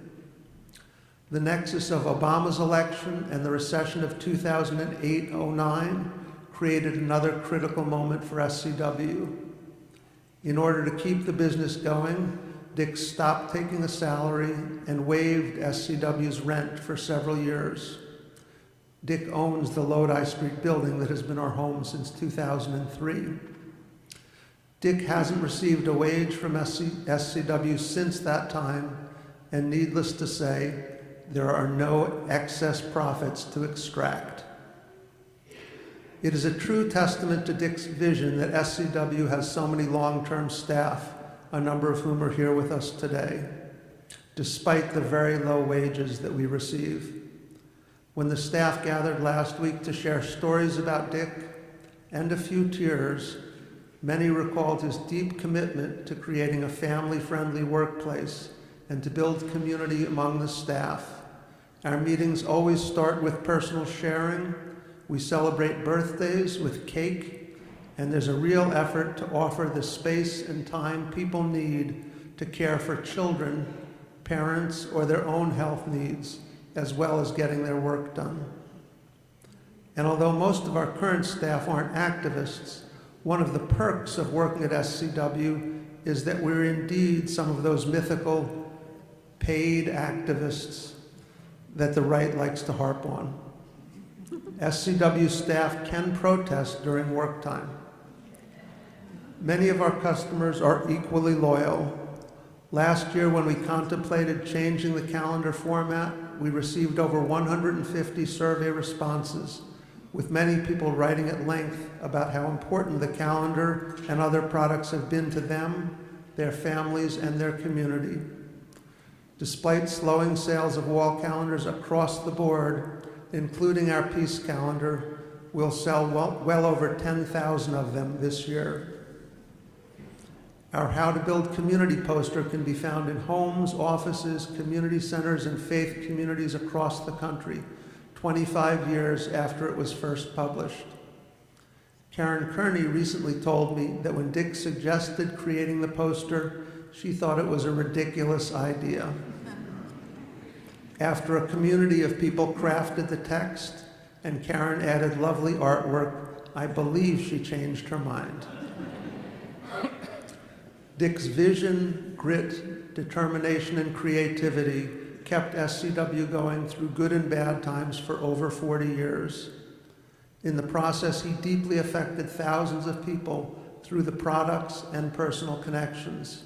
The nexus of Obama's election and the recession of 2008-09 created another critical moment for SCW. In order to keep the business going, Dick stopped taking a salary and waived SCW's rent for several years. Dick owns the Lodi Street building that has been our home since 2003. Dick hasn't received a wage from SCW since that time, and needless to say, there are no excess profits to extract. It is a true testament to Dick's vision that SCW has so many long-term staff, a number of whom are here with us today, despite the very low wages that we receive. When the staff gathered last week to share stories about Dick, and a few tears, many recalled his deep commitment to creating a family-friendly workplace and to build community among the staff. Our meetings always start with personal sharing. We celebrate birthdays with cake, and there's a real effort to offer the space and time people need to care for children, parents, or their own health needs, as well as getting their work done. And although most of our current staff aren't activists, one of the perks of working at SCW is that we're indeed some of those mythical paid activists that the right likes to harp on. SCW staff can protest during work time. Many of our customers are equally loyal. Last year, when we contemplated changing the calendar format, we received over 150 survey responses, with many people writing at length about how important the calendar and other products have been to them, their families, and their community. Despite slowing sales of wall calendars across the board, including our Peace Calendar, we'll sell well over 10,000 of them this year. Our How to Build Community poster can be found in homes, offices, community centers, and faith communities across the country, 25 years after it was first published. Karen Kearney recently told me that when Dick suggested creating the poster, she thought it was a ridiculous idea. After a community of people crafted the text and Karen added lovely artwork, I believe she changed her mind. Dick's vision, grit, determination, and creativity kept SCW going through good and bad times for over 40 years. In the process, he deeply affected thousands of people through the products and personal connections.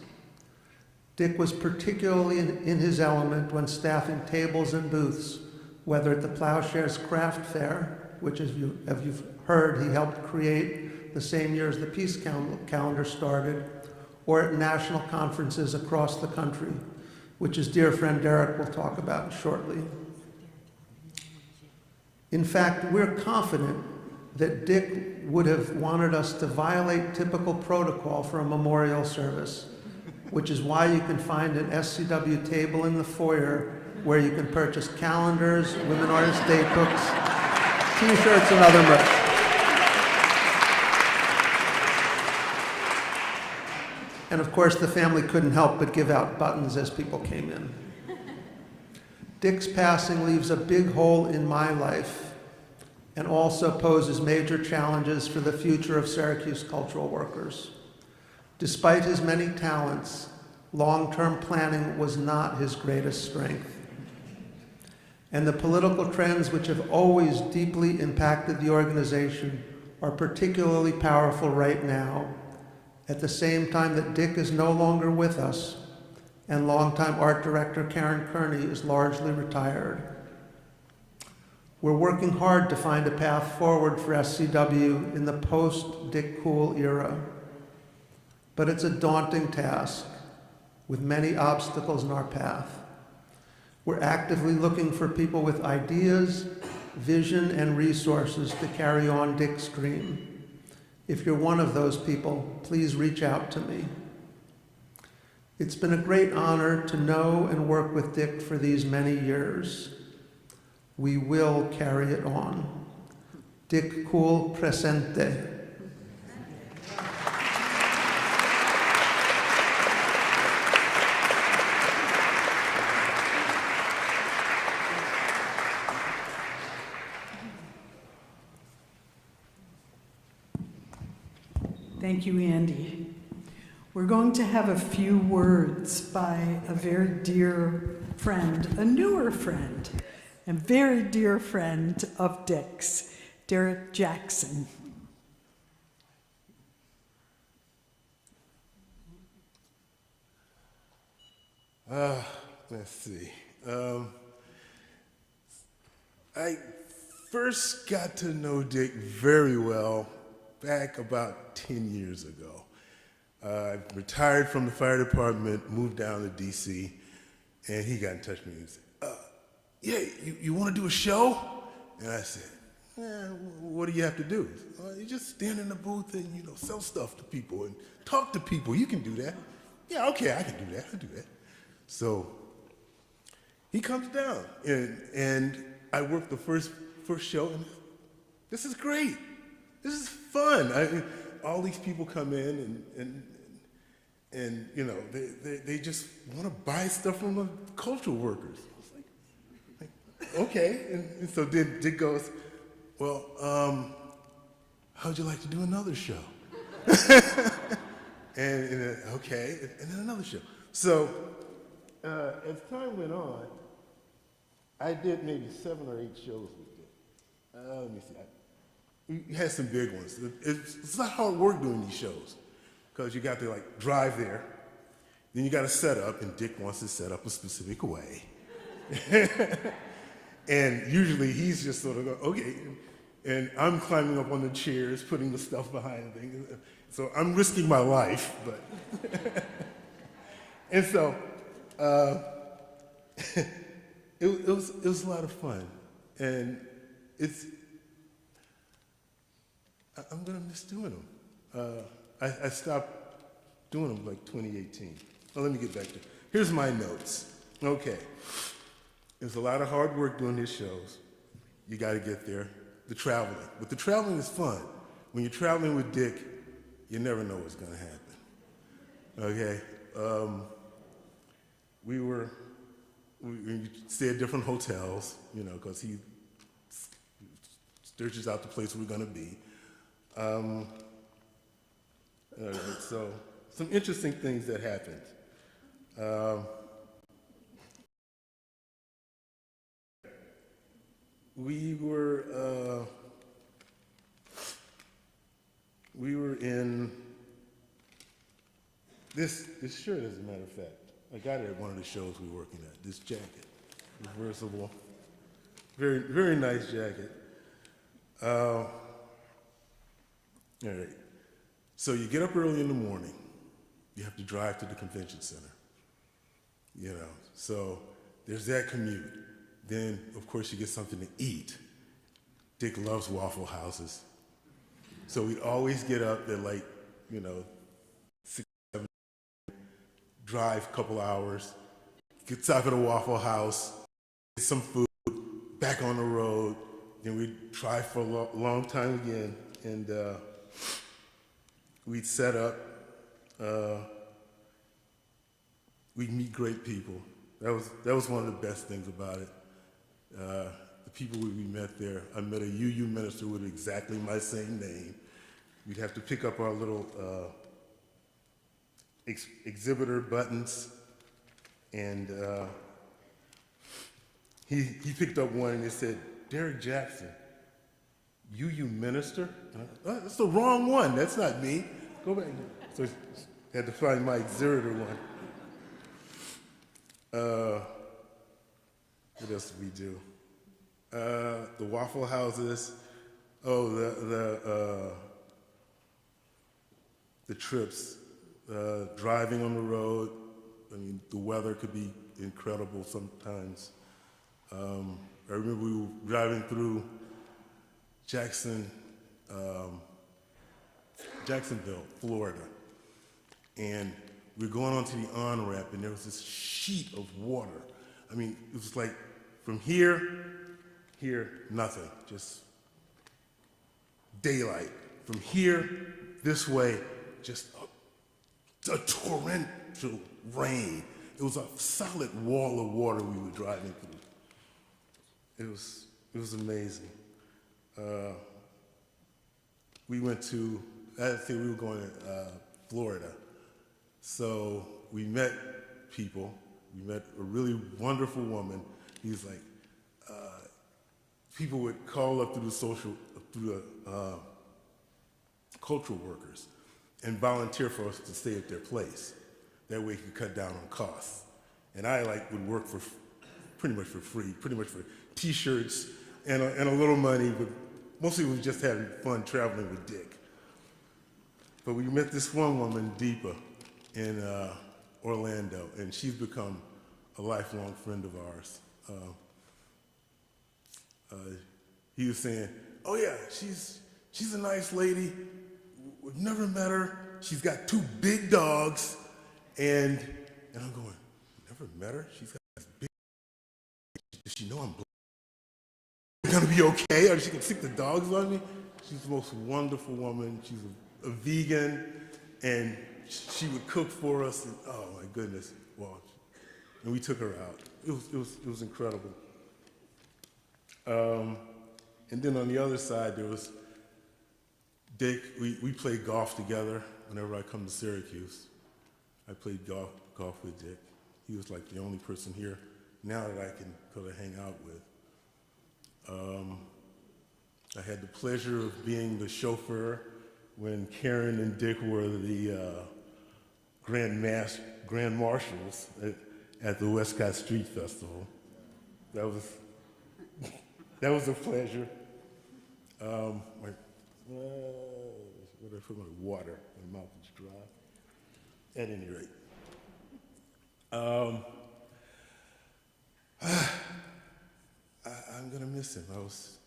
Dick was particularly in his element when staffing tables and booths, whether at the Plowshares Craft Fair, which, as you've heard, he helped create the same year as the Peace Calendar started, or at national conferences across the country, which his dear friend Derek will talk about shortly. In fact, we're confident that Dick would have wanted us to violate typical protocol for a memorial service, which is why you can find an SCW table in the foyer where you can purchase calendars, Women Artist Day books, t-shirts, and other merch. And of course, the family couldn't help but give out buttons as people came in. Dick's passing leaves a big hole in my life and also poses major challenges for the future of Syracuse cultural workers. Despite his many talents, long-term planning was not his greatest strength. And the political trends which have always deeply impacted the organization are particularly powerful right now, at the same time that Dick is no longer with us and longtime art director Karen Kearney is largely retired. We're working hard to find a path forward for SCW in the post-Dick Cool era, but it's a daunting task with many obstacles in our path. We're actively looking for people with ideas, vision, and resources to carry on Dick's dream. If you're one of those people, please reach out to me. It's been a great honor to know and work with Dick for these many years. We will carry it on. Dick Cool presente. Thank you, Andy. We're going to have a few words by a very dear friend, a newer friend, a very dear friend of Dick's, Derek Jackson. Let's see. I first got to know Dick very well back about 10 years ago. I retired from the fire department, moved down to DC, and he got in touch with me and said, yeah, you want to do a show? And I said, what do you have to do? You just stand in the booth and, sell stuff to people and talk to people. You can do that. Yeah, okay, I can do that. I'll do that. So he comes down, and I worked the first show, and this is great. This is fun. All these people come in, and they just want to buy stuff from the cultural workers. I was like okay. And so Dick goes, well, how'd you like to do another show? and okay, and then another show. So as time went on, I did maybe 7 or 8 shows with Dick. Let me see. We had some big ones. It's not hard work doing these shows because you got to drive there, then you got to set up, and Dick wants to set up a specific way. And usually he's just sort of going, okay, and I'm climbing up on the chairs, putting the stuff behind the thing. So I'm risking my life, but. And so it was a lot of fun, and I'm gonna miss doing them. I stopped doing them 2018. Well, let me get back to it. Here's my notes. Okay, there's a lot of hard work doing these shows. You got to get there. The traveling, but the traveling is fun. When you're traveling with Dick, you never know what's gonna happen. Okay, we stay at different hotels, because he searches out the place we're gonna be. So some interesting things that happened. We were in this shirt, as a matter of fact. I got it at one of the shows we were working at. This jacket, reversible, very, very nice jacket. All right. So you get up early in the morning. You have to drive to the convention center. So there's that commute. Then, of course, you get something to eat. Dick loves Waffle Houses. So we'd always get up at 6, 7, drive a couple hours, get stop at a Waffle House, get some food, back on the road. Then we'd drive for a long time again, and we'd set up. We'd meet great people. That was one of the best things about it. The people we met there, I met a UU minister with exactly my same name. We'd have to pick up our little exhibitor buttons, and he picked up one and it said, Derek Jackson, UU minister? That's the wrong one, that's not me. Go back. So had to find my exerter one. What else did we do? The Waffle Houses. Oh, the trips, driving on the road. I mean, the weather could be incredible sometimes. I remember we were driving through Jacksonville, Florida, and we were going onto the on-ramp, and there was this sheet of water. I mean, it was like from here, nothing, just daylight. From here, this way, just a torrential rain. It was a solid wall of water we were driving through. It was amazing. We went to, I think we were going to Florida. So we met people. We met a really wonderful woman. He was like, people would call up through the cultural workers and volunteer for us to stay at their place. That way he could cut down on costs. And I would work for pretty much for free, pretty much for t-shirts and a little money, but mostly we were just having fun traveling with Dick. But we met this one woman, Deepa, in Orlando, and she's become a lifelong friend of ours. He was saying, oh yeah, she's a nice lady. We've never met her. She's got 2 big dogs, and I'm going, never met her? She's got this big, does she know I'm black? Gonna be okay? Or she can stick the dogs on me? She's the most wonderful woman. She's a vegan, and she would cook for us, and oh my goodness, well, and we took her out. It was incredible. And then on the other side, there was Dick. We played golf together whenever I come to Syracuse. I played golf with Dick. He was like the only person here now that I can sort of hang out with. I had the pleasure of being the chauffeur when Karen and Dick were the Grand Marshals at the Westcott Street Festival. That was a pleasure. Where did I put my water? My mouth is dry. At any rate. I'm gonna miss him. I was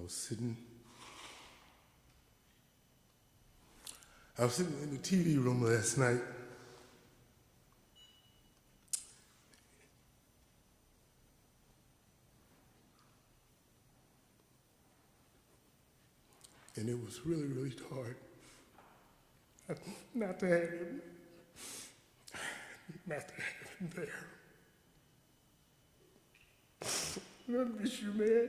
sitting in the TV room last night. And it was really, really hard not to have him, there. I miss you, man.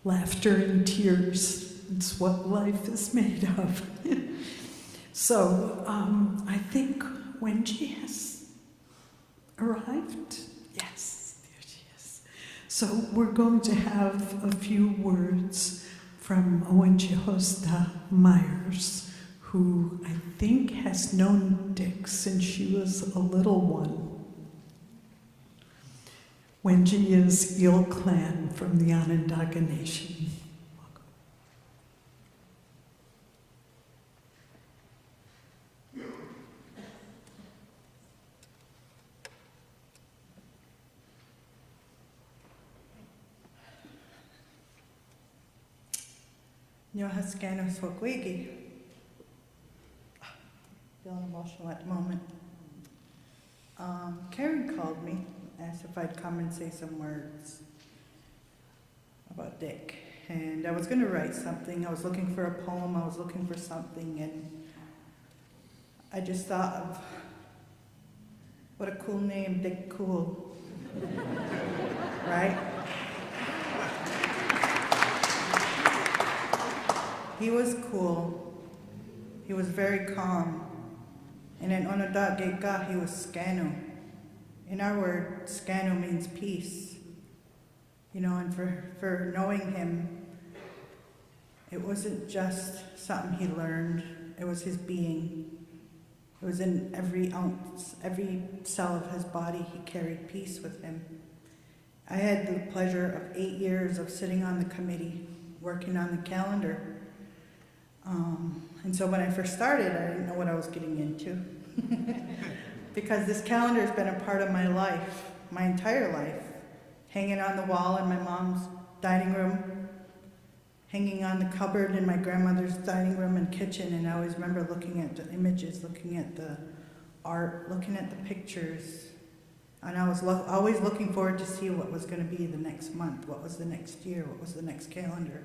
Laughter and tears, it's what life is made of. So I think Wengie has arrived. Yes, there she is. So we're going to have a few words from Wengie Hosda Myers, who I think has known Dick since she was a little one. Wengie is Eel Clan from the Onondaga Nation. Nyohaskano Sokwigi. Feeling emotional at the moment. Karen called me, asked if I'd come and say some words about Dick. And I was going to write something. I was looking for a poem. I was looking for something. And I just thought of What a cool name, Dick Cool. Right? He was cool. He was very calm. And in Onondaga, he was Scano. In our word, Scano means peace. You know, and for knowing him, it wasn't just something he learned, it was his being. It was in every ounce, every cell of his body, he carried peace with him. I had the pleasure of 8 years of sitting on the committee, working on the calendar. And so when I first started, I didn't know what I was getting into. Because this calendar has been a part of my life, my entire life. Hanging on the wall in my mom's dining room, hanging on the cupboard in my grandmother's dining room and kitchen, and I always remember looking at the images, looking at the art, looking at the pictures. And I was always looking forward to see what was going to be the next month, what was the next year, what was the next calendar.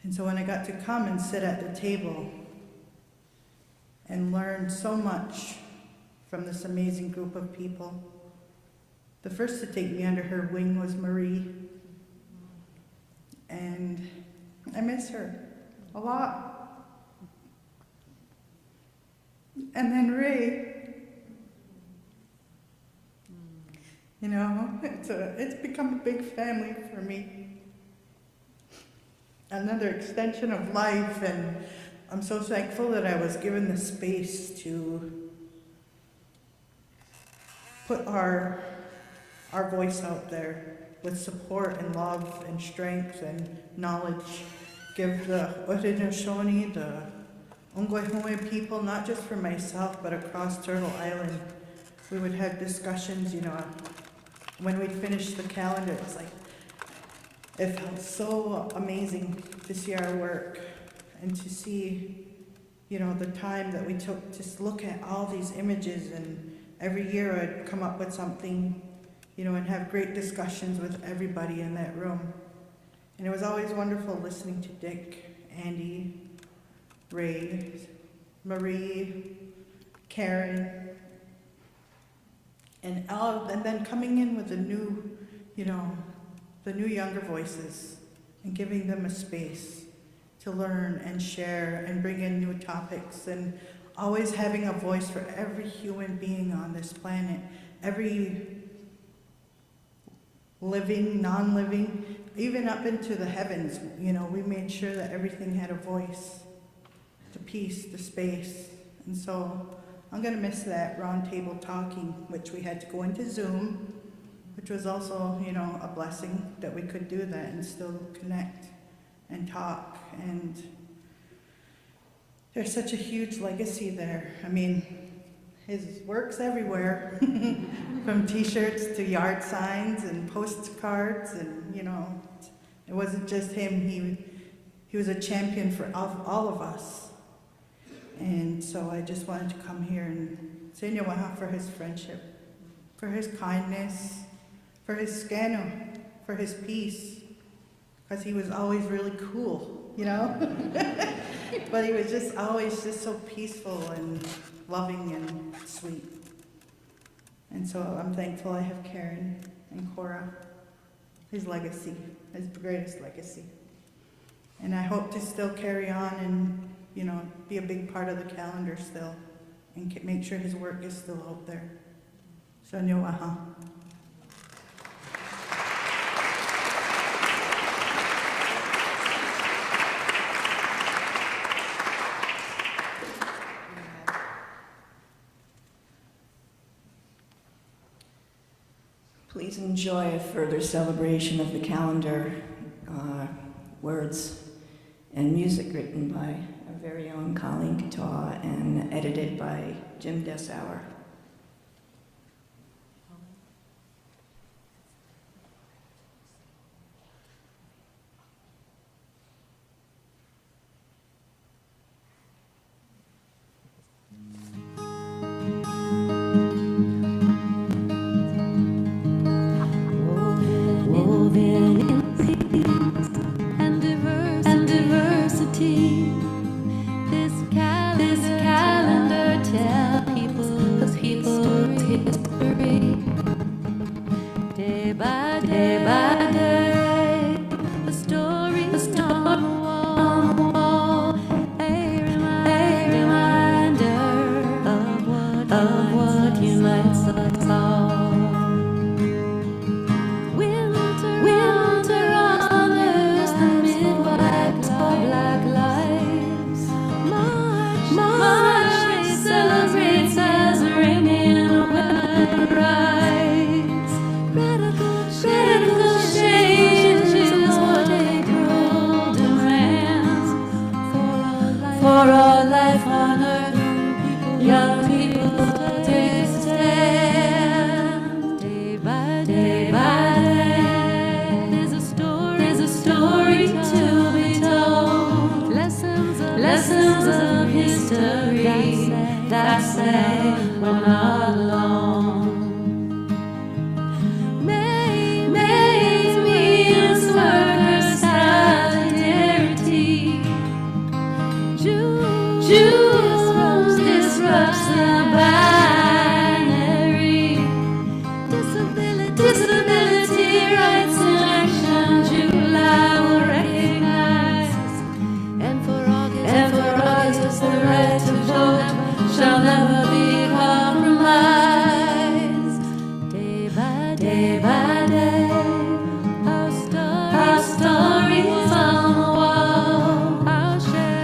And so when I got to come and sit at the table and learn so much from this amazing group of people, the first to take me under her wing was Marie. And I miss her a lot. And then Ray. You know, it's become a big family for me. Another extension of life, and I'm so thankful that I was given the space to put our voice out there with support and love and strength and knowledge. Give the Haudenosaunee, the Ongwehongwe people, not just for myself, but across Turtle Island. We would have discussions, you know, when we'd finish the calendar, it was like, it felt so amazing to see our work and to see, you know, the time that we took to look at all these images, and every year I'd come up with something, you know, and have great discussions with everybody in that room. And it was always wonderful listening to Dick, Andy, Ray, Marie, Karen, and then coming in with the new, you know, the new younger voices and giving them a space to learn and share and bring in new topics, and always having a voice for every human being on this planet, every living, non-living, even up into the heavens. You know, we made sure that everything had a voice, the peace, the space. And so I'm gonna miss that round table talking, which we had to go into Zoom, which was also, you know, a blessing that we could do that and still connect and talk. And there's such a huge legacy there. I mean, his work's everywhere, from t-shirts to yard signs and postcards, and, you know, it wasn't just him. He was a champion for all of us. And so I just wanted to come here and say Nyawaha for his friendship, for his kindness, for his Scano, for his peace, because he was always really cool, you know? But he was just always just so peaceful and loving and sweet. And so I'm thankful I have Karen and Cora, his legacy, his greatest legacy. And I hope to still carry on and, you know, be a big part of the calendar still, and make sure his work is still out there. So Nyawaha. Please enjoy a further celebration of the calendar, words and music written by our very own Colleen Kataw and edited by Jim Dessauer. This calendar tells people life on earth. Young people take a stand. Day by day, there's a story to be told. Lessons of history that say we're not alone. Maids, means workers, solidarity. Jews disrupts the binary. Disability rights in action. July will recognize. And for August, the right to vote shall never be compromised. Day by day, our stories on the wall.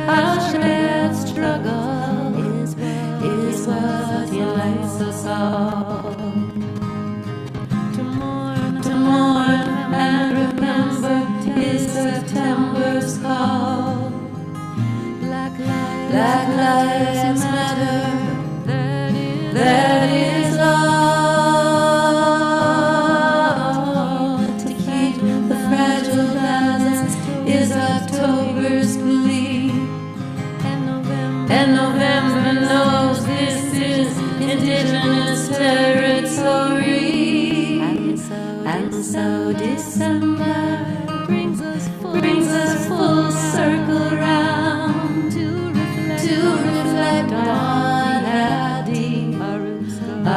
Our shared struggle is what unites us all. To mourn and remember is September's call. Black lives matter. That is all. To keep the fragile balance is October's glee. And November knows this is indigenous territory. And so December brings us full circle round to reflect on how deep our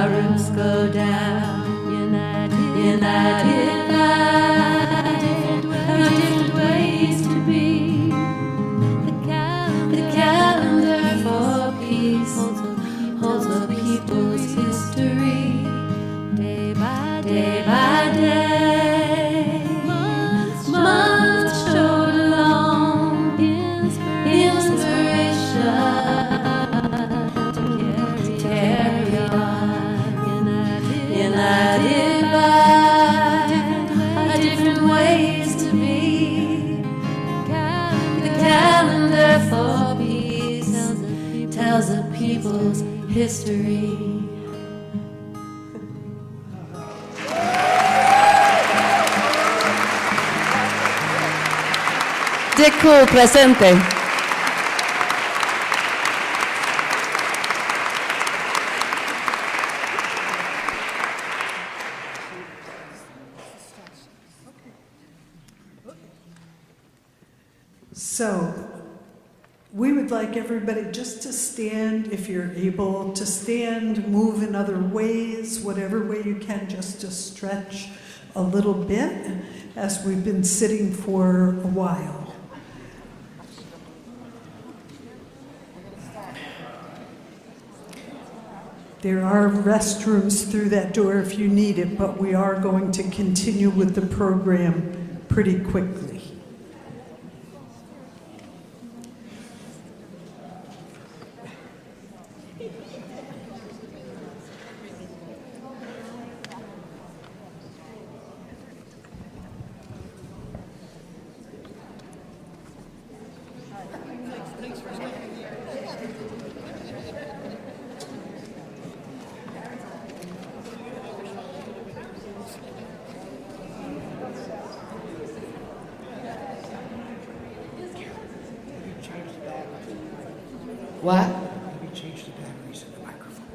roots go down. United by different ways to be. The calendar for peace holds a people's history. Day by day, months showed along inspiration to carry on. United by different ways to be. The calendar for peace tells a people's history. Dick Cool presente. So, we would like everybody just to stand, if you're able to stand, move in other ways, whatever way you can, just to stretch a little bit, as we've been sitting for a while. There are restrooms through that door if you need it, but we are going to continue with the program pretty quickly. What? Maybe change the batteries in the microphone.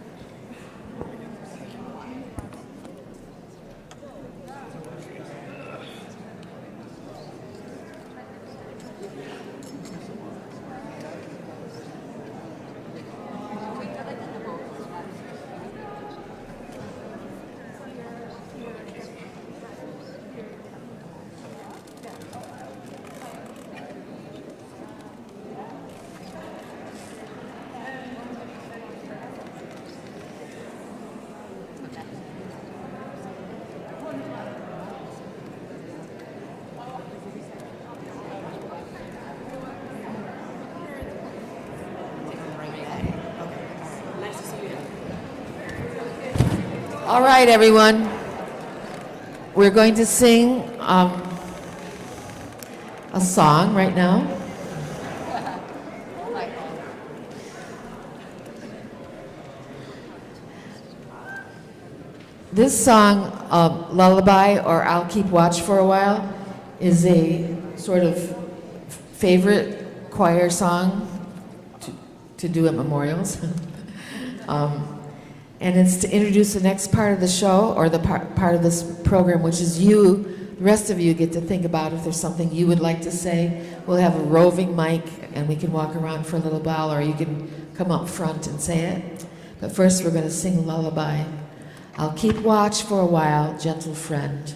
All right, everyone. We're going to sing a song right now. This song, Lullaby, or I'll Keep Watch for a While, is a sort of favorite choir song to do at memorials. And it's to introduce the next part of the show, or the part of this program, which is you, the rest of you get to think about if there's something you would like to say. We'll have a roving mic, and we can walk around for a little while, or you can come up front and say it. But first we're going to sing Lullaby. I'll keep watch for a while, gentle friend.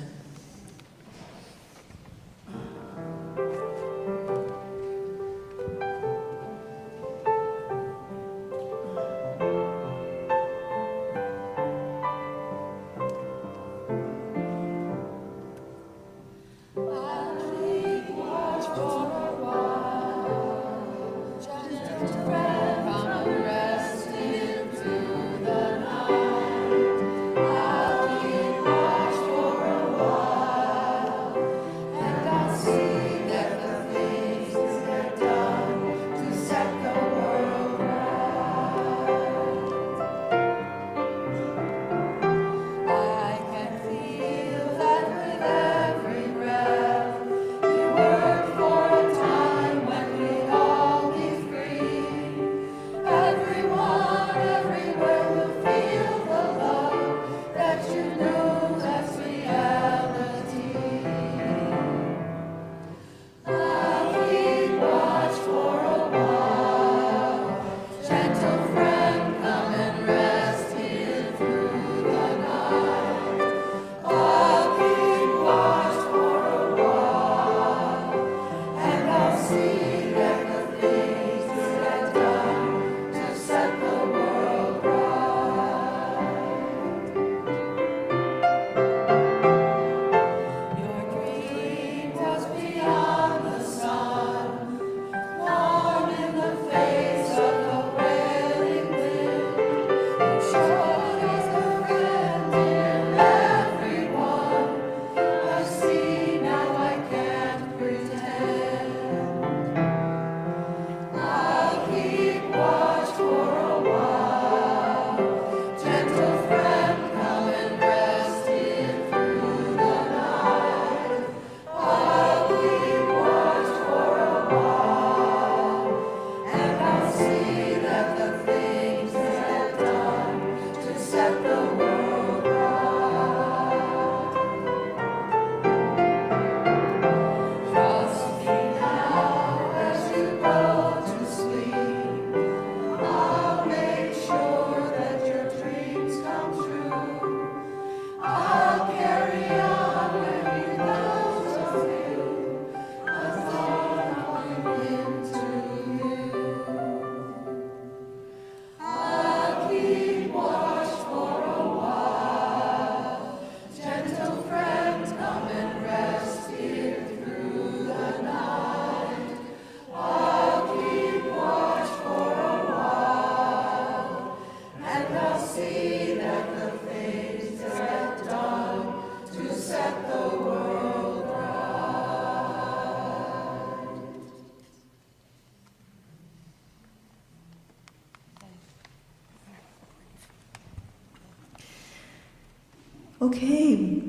Okay,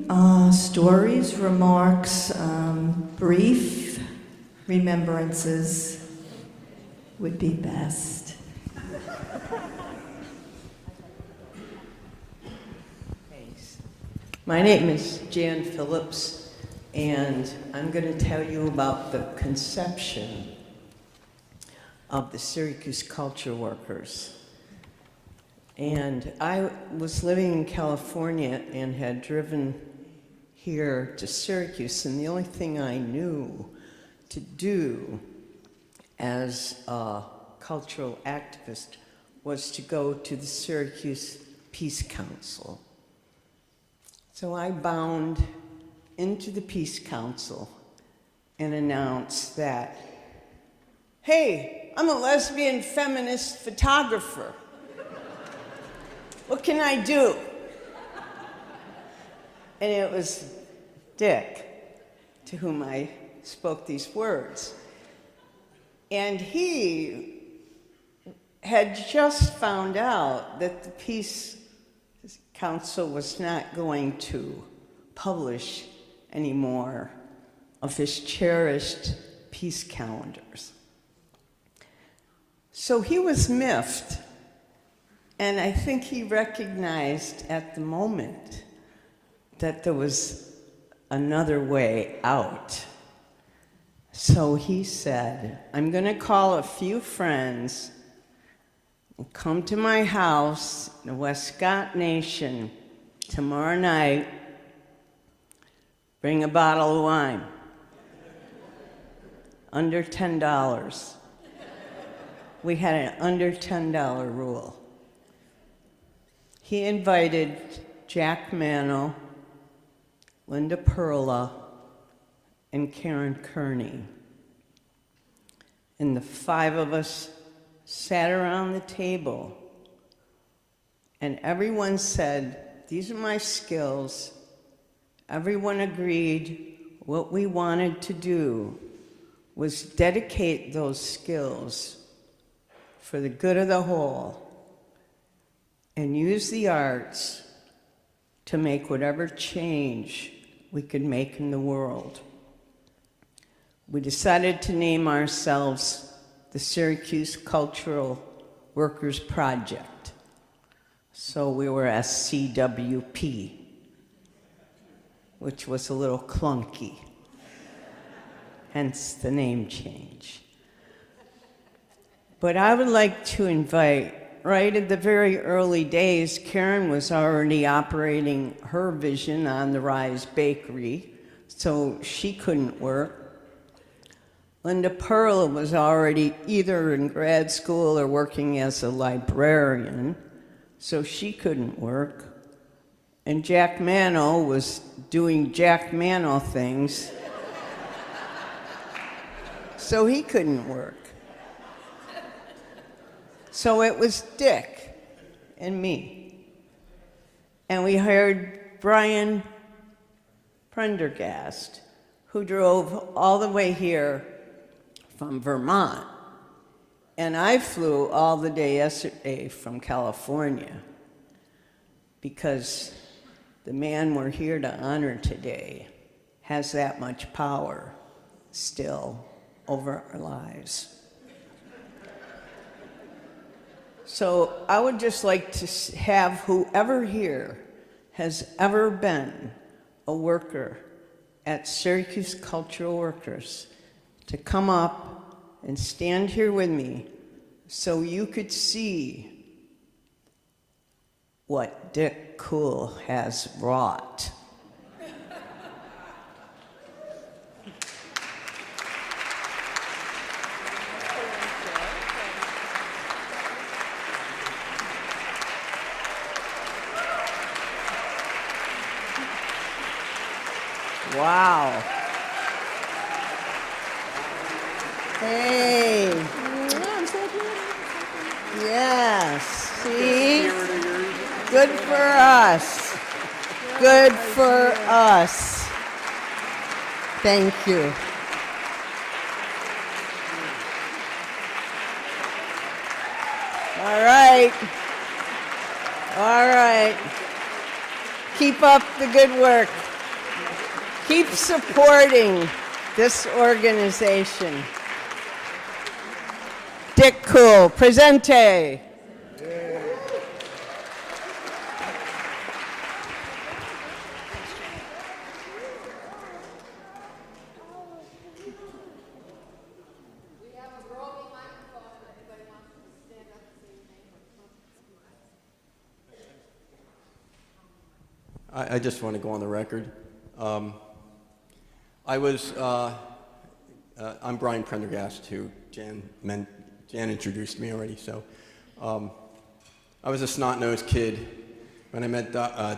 stories, remarks, brief remembrances would be best. My name is Jan Phillips, and I'm going to tell you about the conception of the Syracuse Culture Workers. And I was living in California and had driven here to Syracuse, and the only thing I knew to do as a cultural activist was to go to the Syracuse Peace Council. So I bound into the Peace Council and announced that, hey, I'm a lesbian feminist photographer. What can I do? And it was Dick to whom I spoke these words. And he had just found out that the Peace council was not going to publish any more of his cherished peace calendars. So he was miffed, and I think he recognized at the moment that there was another way out. So he said, I'm going to call a few friends and come to my house in the Westcott Nation tomorrow night, bring a bottle of wine, under $10. We had an under $10 rule. He invited Jack Mano, Linda Perla, and Karen Kearney. And the 5 of us sat around the table, and everyone said, these are my skills. Everyone agreed what we wanted to do was dedicate those skills for the good of the whole and use the arts to make whatever change we could make in the world. We decided to name ourselves the Syracuse Cultural Workers Project. So we were SCWP, which was a little clunky, hence the name change. But I would like to invite, right at the very early days, Karen was already operating her vision on the Rise Bakery, so she couldn't work. Linda Perla was already either in grad school or working as a librarian, so she couldn't work. And Jack Mano was doing Jack Mano things, so he couldn't work. So it was Dick and me. And we hired Brian Prendergast, who drove all the way here from Vermont. And I flew all the day yesterday from California because the man we're here to honor today has that much power still over our lives. So I would just like to have whoever here has ever been a worker at Syracuse Cultural Workers to come up and stand here with me so you could see what Dick Cool has wrought. Wow. Hey. Yes. See? Good for us. Good for us. Thank you. All right. All right. Keep up the good work. Keep supporting this organization. Dick Cool, presente. I just want to go on the record. I'm Brian Prendergast, who Jan introduced me already. So I was a snot-nosed kid when I met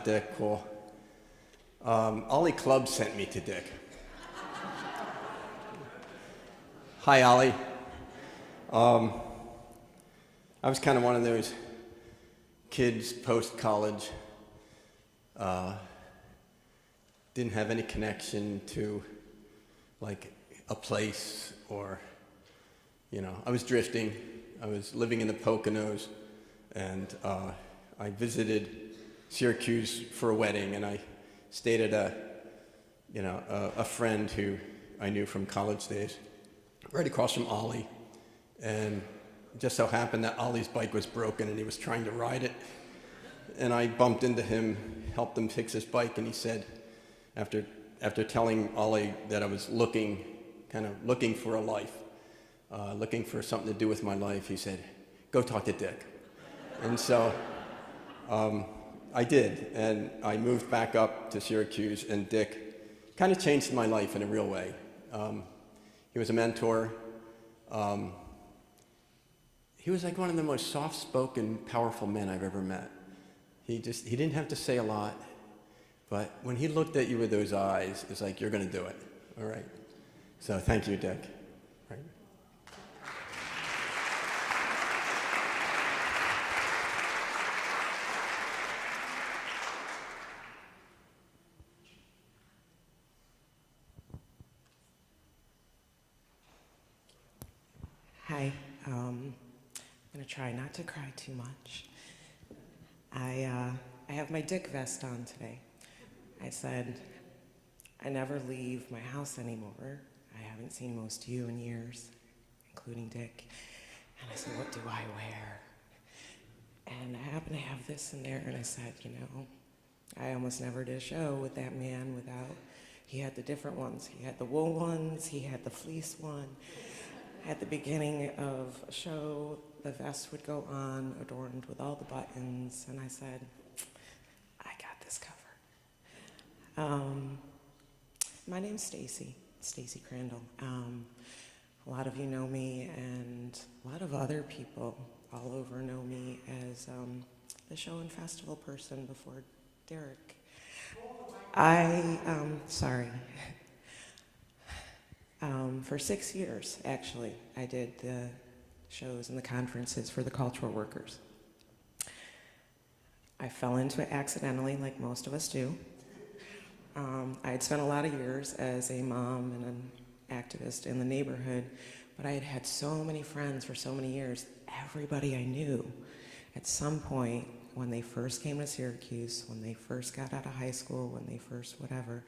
Dick Cool. Ollie Clubb sent me to Dick. Hi, Ollie. I was kind of one of those kids post-college. Didn't have any connection to like a place or, I was drifting. I was living in the Poconos, and I visited Syracuse for a wedding, and I stayed at a friend who I knew from college days, right across from Ollie. And it just so happened that Ollie's bike was broken and he was trying to ride it. And I bumped into him, helped him fix his bike, and he said, after telling Ollie that I was looking for a life, looking for something to do with my life, he said, "Go talk to Dick." And so I did, and I moved back up to Syracuse, and Dick kind of changed my life in a real way. He was a mentor. He was like one of the most soft-spoken, powerful men I've ever met. He didn't have to say a lot, but when he looked at you with those eyes, it's like, you're going to do it, all right? So thank you, Dick. Right. Hi. I'm going to try not to cry too much. I have my Dick vest on today. I said, I never leave my house anymore. I haven't seen most of you in years, including Dick. And I said, what do I wear? And I happened to have this in there, and I said, you know, I almost never did a show with that man without, he had the different ones. He had the wool ones, he had the fleece one. At the beginning of a show, the vest would go on, adorned with all the buttons, and I said, I got this cover. My name's Stacy Crandall. A lot of you know me, and a lot of other people all over know me as the show and festival person before Derek. For 6 years, actually, I did the shows and the conferences for the cultural workers. I fell into it accidentally, like most of us do. I had spent a lot of years as a mom and an activist in the neighborhood, but I had had so many friends for so many years. Everybody I knew, at some point, when they first came to Syracuse, when they first got out of high school, when they first whatever,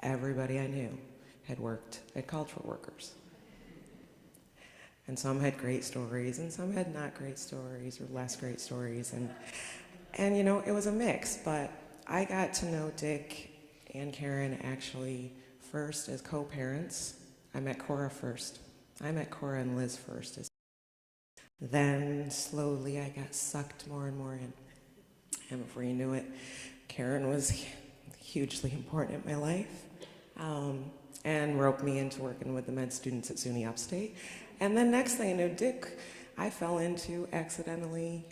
everybody I knew had worked at cultural workers. And some had great stories, and some had not great stories, or less great stories, and you know, it was a mix, but I got to know Dick and Karen actually first as co-parents. I met Cora first. I met Cora and Liz first. Then slowly I got sucked more and more in. And before you knew it, Karen was hugely important in my life. And roped me into working with the med students at SUNY Upstate. And then next thing I knew, Dick, I fell into accidentally,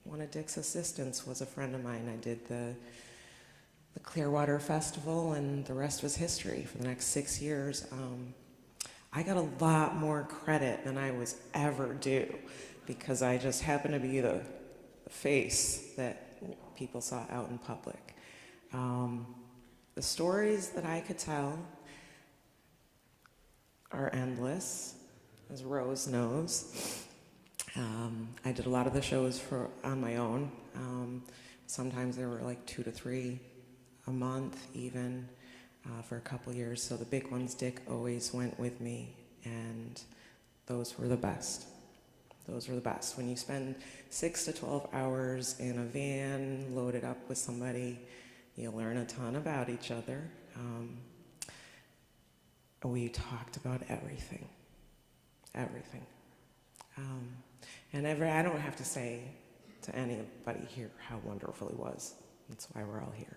one of Dick's assistants was a friend of mine. I did the Clearwater Festival, and the rest was history for the next 6 years. I got a lot more credit than I was ever due, because I just happened to be the face that people saw out in public. The stories that I could tell are endless, as Rose knows. I did a lot of the shows on my own. Sometimes there were like 2 to 3 a month even for a couple years. So the big ones, Dick always went with me, and those were the best. Those were the best. When you spend 6 to 12 hours in a van loaded up with somebody, you learn a ton about each other. We talked about everything. And I don't have to say to anybody here how wonderful it was. That's why we're all here.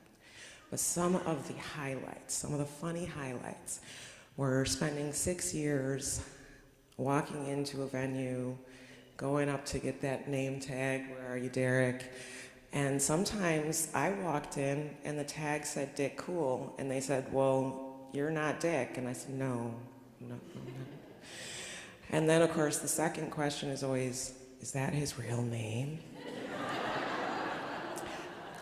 But some of the highlights, some of the funny highlights, were spending 6 years walking into a venue, going up to get that name tag, "Where are you, Derek?" And sometimes I walked in and the tag said Dick Cool, and they said, "Well, you're not Dick." And I said, no. And then, of course, the second question is always, is that his real name?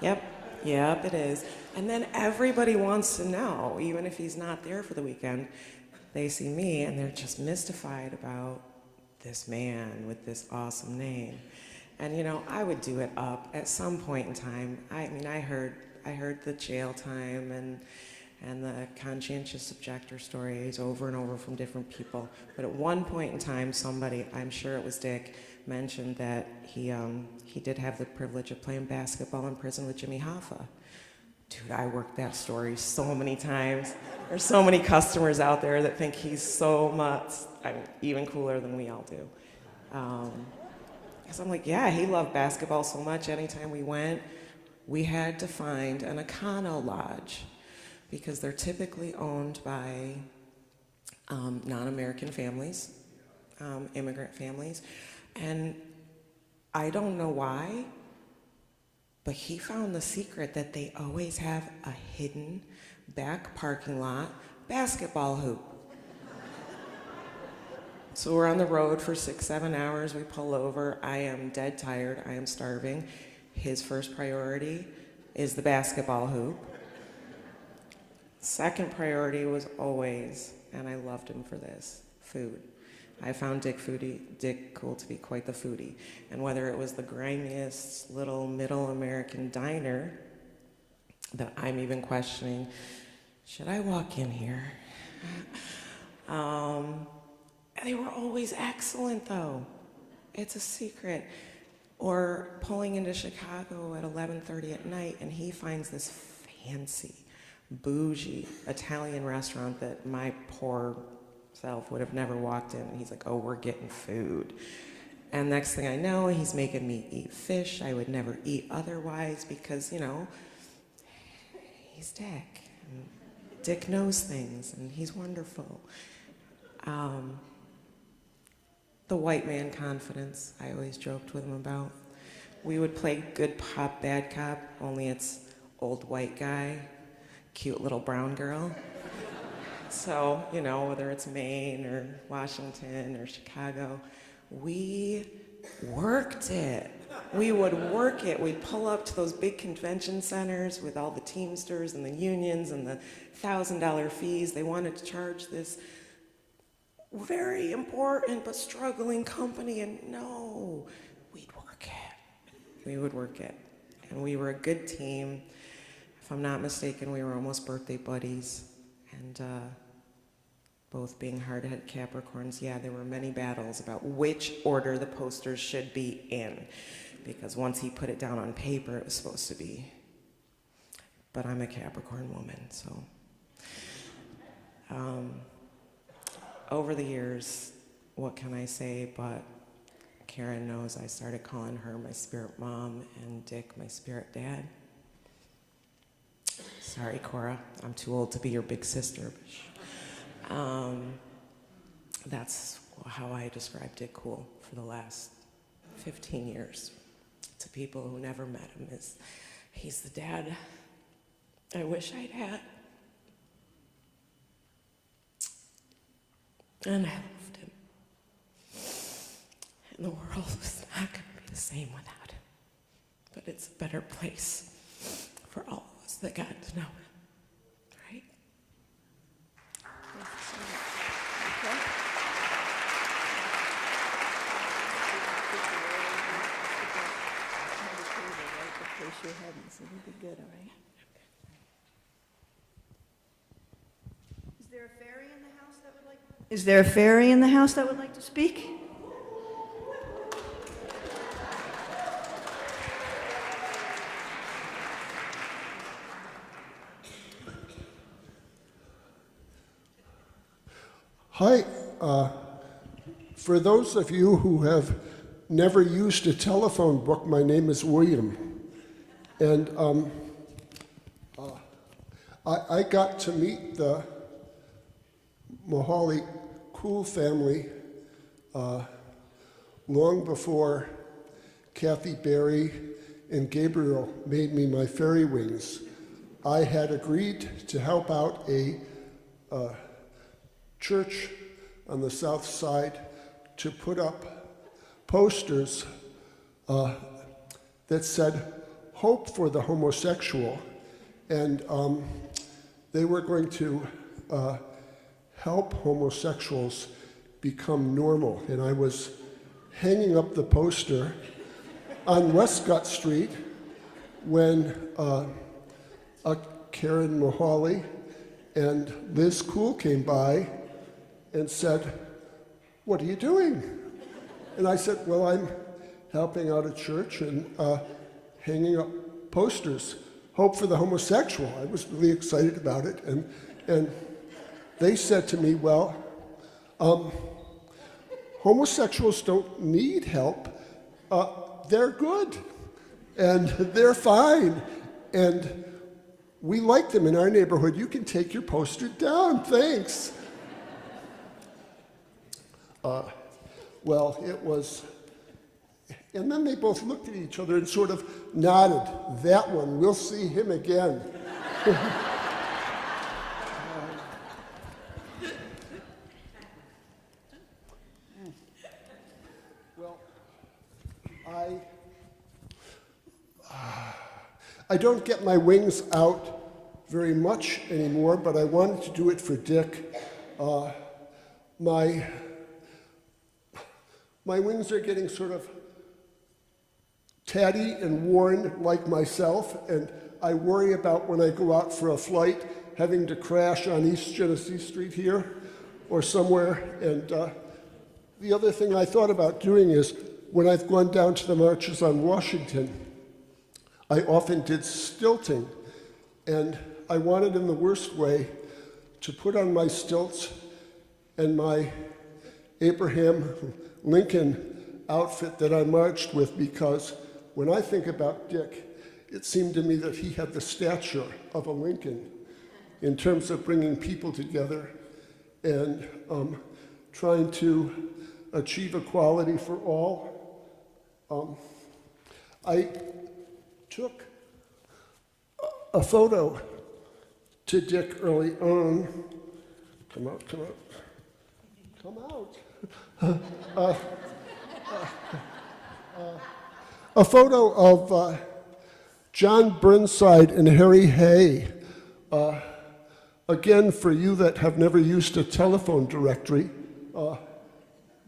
Yep, it is. And then everybody wants to know, even if he's not there for the weekend, they see me and they're just mystified about this man with this awesome name. And you know, I would do it up at some point in time. I mean, I heard the jail time and the conscientious objector stories over and over from different people. But at one point in time, somebody, I'm sure it was Dick, mentioned that he did have the privilege of playing basketball in prison with Jimmy Hoffa. Dude, I worked that story so many times. There's so many customers out there that think he's so much, even cooler than we all do. So I'm like, yeah, he loved basketball so much. Anytime we went, we had to find an Econo Lodge because they're typically owned by non-American families, immigrant families. And I don't know why, but he found the secret that they always have a hidden back parking lot basketball hoop. So we're on the road for 6-7 hours. We pull over. I am dead tired. I am starving. His first priority is the basketball hoop. Second priority was always, and I loved him for this, food. I found Dick Cool to be quite the foodie. And whether it was the grimiest little middle American diner that I'm even questioning, should I walk in here? They were always excellent though. It's a secret. Or pulling into Chicago at 11:30 at night and he finds this fancy, bougie Italian restaurant that my poor self would have never walked in. And he's like, oh, we're getting food. And next thing I know, he's making me eat fish I would never eat otherwise because, you know, he's Dick. And Dick knows things and he's wonderful. The white man confidence, I always joked with him about. We would play good cop, bad cop, only it's old white guy, cute little brown girl. So, you know, whether it's Maine or Washington or Chicago, we worked it. We would work it. We'd pull up to those big convention centers with all the Teamsters and the unions and the $1,000 fees. They wanted to charge this very important but struggling company, and no, we'd work it. We would work it. And we were a good team. If I'm not mistaken, we were almost birthday buddies. And both being hard-headed Capricorns, yeah, there were many battles about which order the posters should be in. Because once he put it down on paper, it was supposed to be. But I'm a Capricorn woman, so. Over the years, what can I say, but Karen knows I started calling her my spirit mom and Dick my spirit dad. Sorry, Cora, I'm too old to be your big sister. That's how I describe Dick Cool for the last 15 years to people who never met him. He's the dad I wish I'd had. And I loved him. And the world was not going to be the same without him. But it's a better place for all of us that got to know him. Right? Place your head and so it'll be good, all right? Is there a fairy in the house that would like? Is there a fairy in the house that would like to speak? Hi. For those of you who have never used a telephone book, my name is William. And I got to meet the Mohali Cool family long before Kathy Berry and Gabriel made me my fairy wings. I had agreed to help out a church on the south side to put up posters that said, "Hope for the homosexual," and they were going to help homosexuals become normal. And I was hanging up the poster on Westcott Street when Karen Mahali and Liz Kuhl came by and said, "What are you doing?" And I said, "Well, I'm helping out a church and hanging up posters, Hope for the Homosexual." I was really excited about it. And they said to me, "Well, homosexuals don't need help. They're good, and they're fine, and we like them in our neighborhood. You can take your poster down, thanks." Well, it was, and then they both looked at each other and sort of nodded. "That one, we'll see him again." I don't get my wings out very much anymore, but I wanted to do it for Dick. My wings are getting sort of tatty and worn like myself, and I worry about when I go out for a flight having to crash on East Genesee Street here or somewhere. And the other thing I thought about doing is when I've gone down to the marches on Washington, I often did stilting, and I wanted in the worst way to put on my stilts and my Abraham Lincoln outfit that I marched with, because when I think about Dick, it seemed to me that he had the stature of a Lincoln in terms of bringing people together and trying to achieve equality for all. I took a photo to Dick early on. Come out, come out. Come out. A photo of John Burnside and Harry Hay. Again, for you that have never used a telephone directory,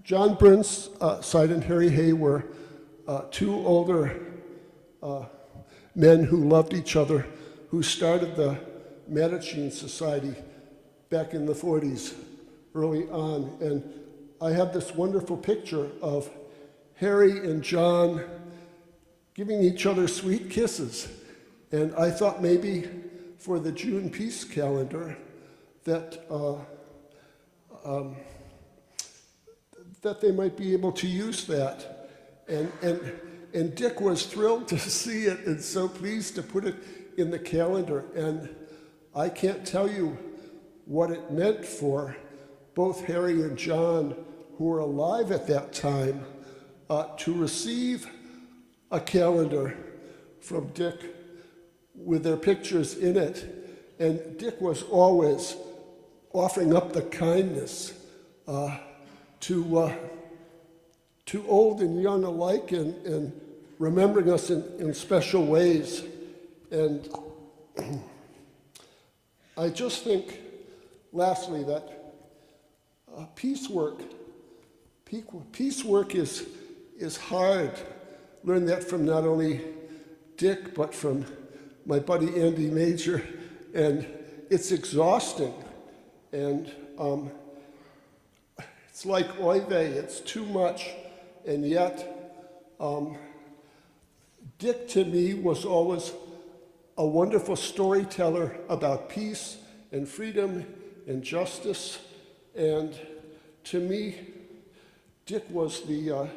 John Burnside and Harry Hay were two older men who loved each other, who started the Mattachine Society back in the 40s, early on. And I have this wonderful picture of Harry and John giving each other sweet kisses. And I thought maybe for the June Peace Calendar that that they might be able to use that. And Dick was thrilled to see it and so pleased to put it in the calendar. And I can't tell you what it meant for both Harry and John, who were alive at that time, to receive a calendar from Dick with their pictures in it. And Dick was always offering up the kindness to old and young alike, and remembering us in special ways. And I just think, lastly, that peace work is hard. Learned that from not only Dick, but from my buddy Andy Major, and it's exhausting. And it's like oy vey, it's too much. And yet, Dick to me was always a wonderful storyteller about peace and freedom and justice. And to me, Dick was the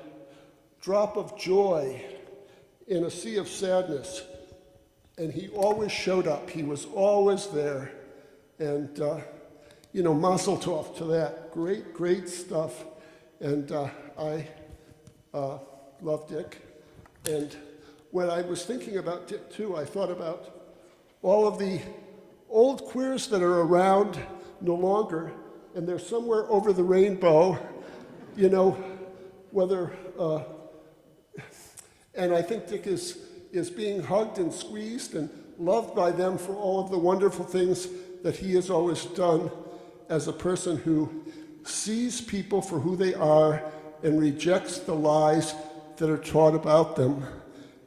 drop of joy in a sea of sadness. And he always showed up. He was always there. And, mazel tov to that. Great, great stuff. And I love Dick. And when I was thinking about Dick too, I thought about all of the old queers that are around no longer, and they're somewhere over the rainbow, whether, and I think Dick is being hugged and squeezed and loved by them for all of the wonderful things that he has always done as a person who sees people for who they are and rejects the lies that are taught about them.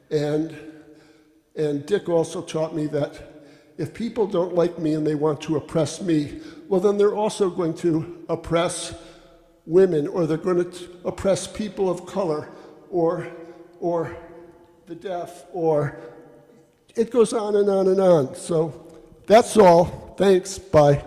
And Dick also taught me that if people don't like me and they want to oppress me, well, then they're also going to oppress women, or they're going to oppress people of color, or the deaf, or it goes on and on and on. So that's all. Thanks. Bye.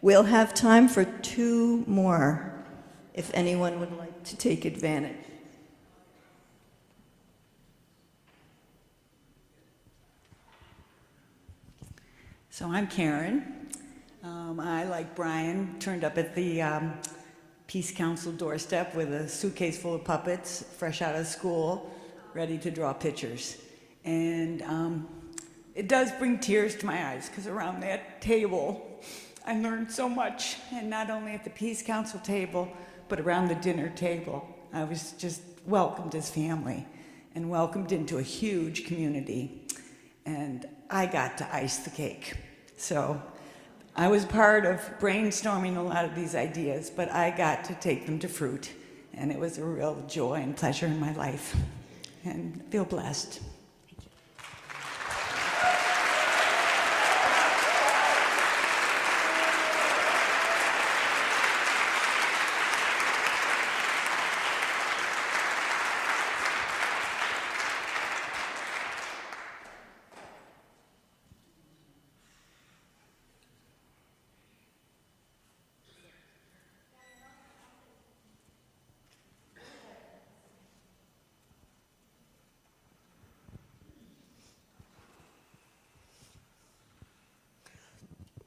We'll have time for 2 more, if anyone would like to take advantage. So I'm Karen. I, like Brian, turned up at the Peace Council doorstep with a suitcase full of puppets, fresh out of school, ready to draw pictures. And it does bring tears to my eyes, because around that table, I learned so much, and not only at the Peace Council table, but around the dinner table. I was just welcomed as family and welcomed into a huge community. And I got to ice the cake. So I was part of brainstorming a lot of these ideas, but I got to take them to fruit. And it was a real joy and pleasure in my life. And I feel blessed.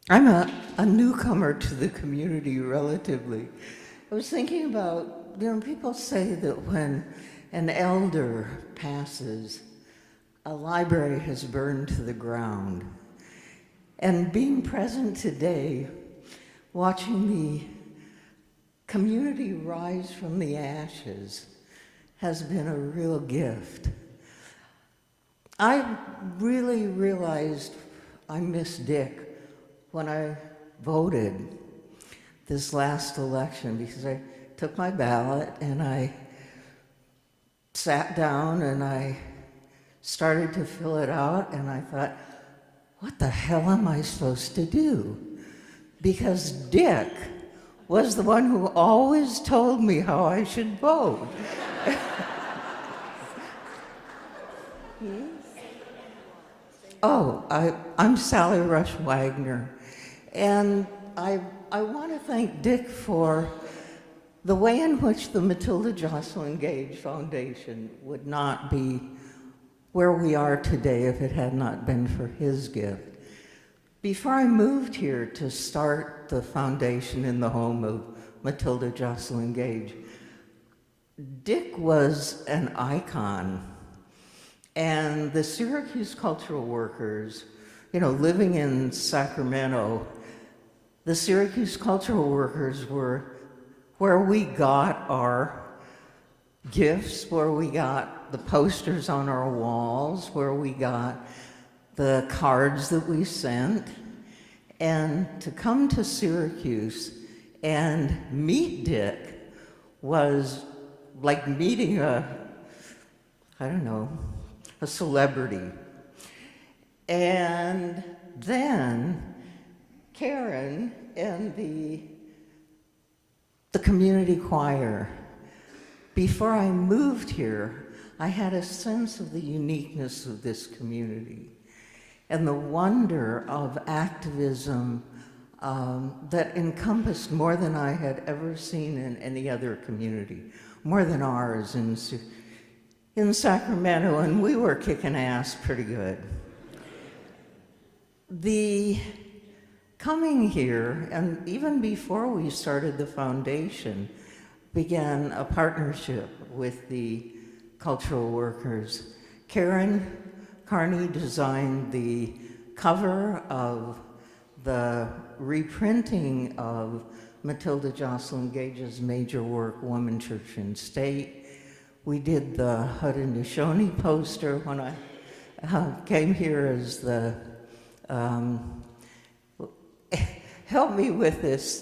I'm a newcomer to the community, relatively. I was thinking about, people say that when an elder passes, a library has burned to the ground. And being present today, watching the community rise from the ashes has been a real gift. I really realized I miss Dick when I voted this last election, because I took my ballot and I sat down and I started to fill it out, and I thought, what the hell am I supposed to do? Because Dick was the one who always told me how I should vote. Oh, I'm Sally Rush Wagner, and I want to thank Dick for the way in which the Matilda Jocelyn Gage Foundation would not be where we are today if it had not been for his gift. Before I moved here to start the foundation in the home of Matilda Jocelyn Gage, Dick was an icon. And the Syracuse cultural workers, living in Sacramento, the Syracuse cultural workers were where we got our gifts, where we got the posters on our walls, where we got the cards that we sent. And to come to Syracuse and meet Dick was like meeting a celebrity. And then Karen and the community choir. Before I moved here, I had a sense of the uniqueness of this community and the wonder of activism that encompassed more than I had ever seen in any other community, more than ours in Sacramento, and we were kicking ass pretty good. The coming here, and even before we started the foundation, began a partnership with the cultural workers. Karen Carney designed the cover of the reprinting of Matilda Jocelyn Gage's major work, Woman, Church, and State. We did the Haudenosaunee poster when I came here as the, help me with this,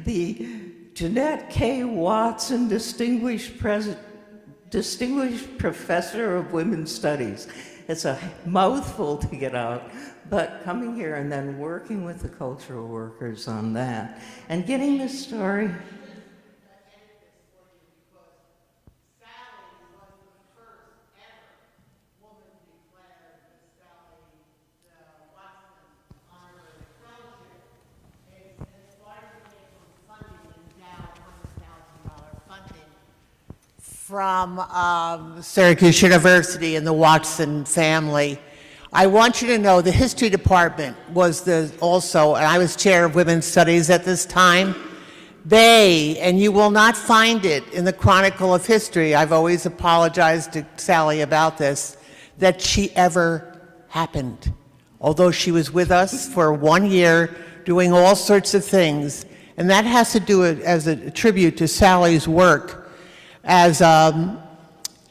the Jeanette K. Watson Distinguished Professor of Women's Studies. It's a mouthful to get out, but coming here and then working with the cultural workers on that and getting this story. From Syracuse University and the Watson family. I want you to know the history department was also, and I was chair of women's studies at this time. They, and you will not find it in the Chronicle of History, I've always apologized to Sally about this, that she ever happened. Although she was with us for 1 year doing all sorts of things. And that has to do as a tribute to Sally's work as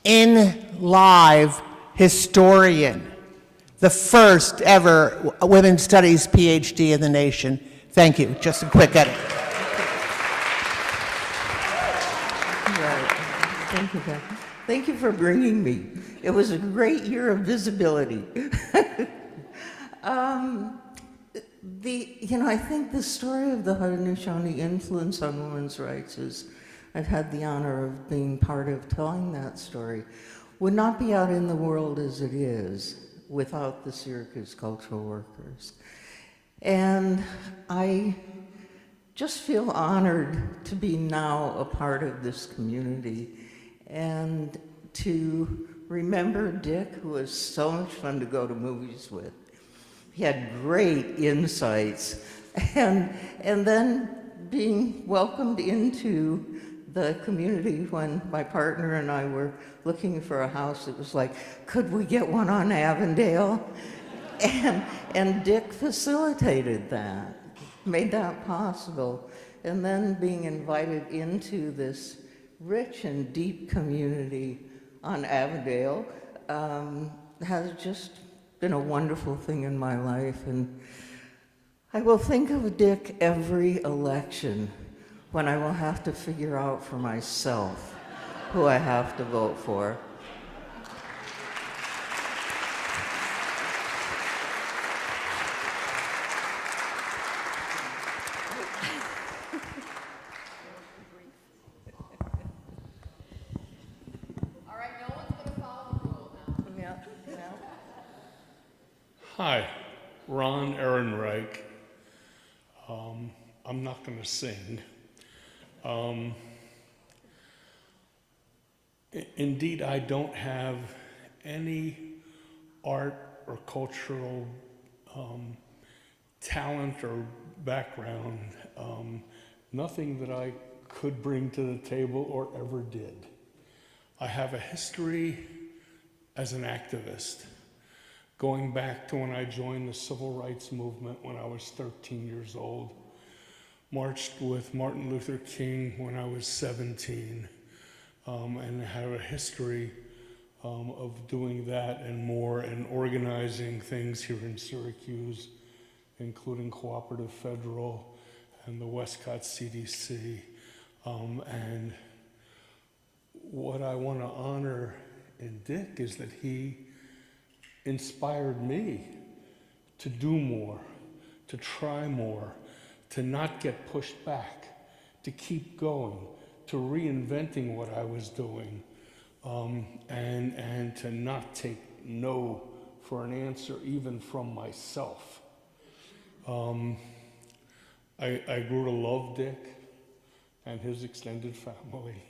in live historian, the first ever women's studies PhD in the nation. Thank you. Just a quick edit. Right. Thank you, Beth. Thank you for bringing me. It was a great year of visibility. I think the story of the Haudenosaunee influence on women's rights is, I've had the honor of being part of telling that story, would not be out in the world as it is without the Syracuse cultural workers. And I just feel honored to be now a part of this community and to remember Dick, who was so much fun to go to movies with. He had great insights. And then being welcomed into the community when my partner and I were looking for a house, it was like, could we get one on Avondale? And Dick facilitated that, made that possible. And then being invited into this rich and deep community on Avondale has just been a wonderful thing in my life. And I will think of Dick every election when I will have to figure out for myself who I have to vote for. All right, no one's going to follow the rule now. Hi, Ron Ehrenreich. I'm not going to sing. Indeed, I don't have any art or cultural talent or background, nothing that I could bring to the table or ever did. I have a history as an activist, going back to when I joined the civil rights movement when I was 13 years old, marched with Martin Luther King when I was 17, and have a history of doing that and more, and organizing things here in Syracuse, including Cooperative Federal and the Westcott CDC. And what I want to honor in Dick is that he inspired me to do more, to try more, to not get pushed back, to keep going, to reinventing what I was doing, and to not take no for an answer even from myself. I grew to love Dick and his extended family,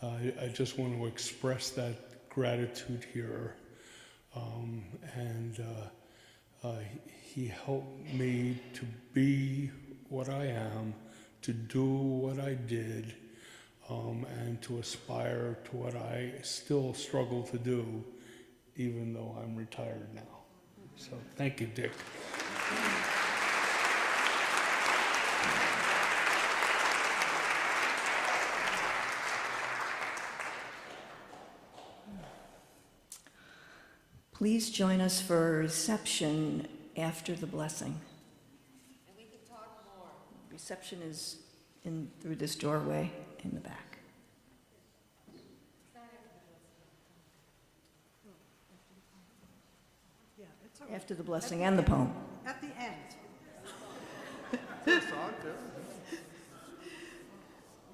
I just want to express that gratitude here, he helped me to be what I am, to do what I did, and to aspire to what I still struggle to do, even though I'm retired now. So thank you, Dick. Please join us for a reception after the blessing. And we can talk more. Reception is in through this doorway in the back. After the blessing and the poem. At the end.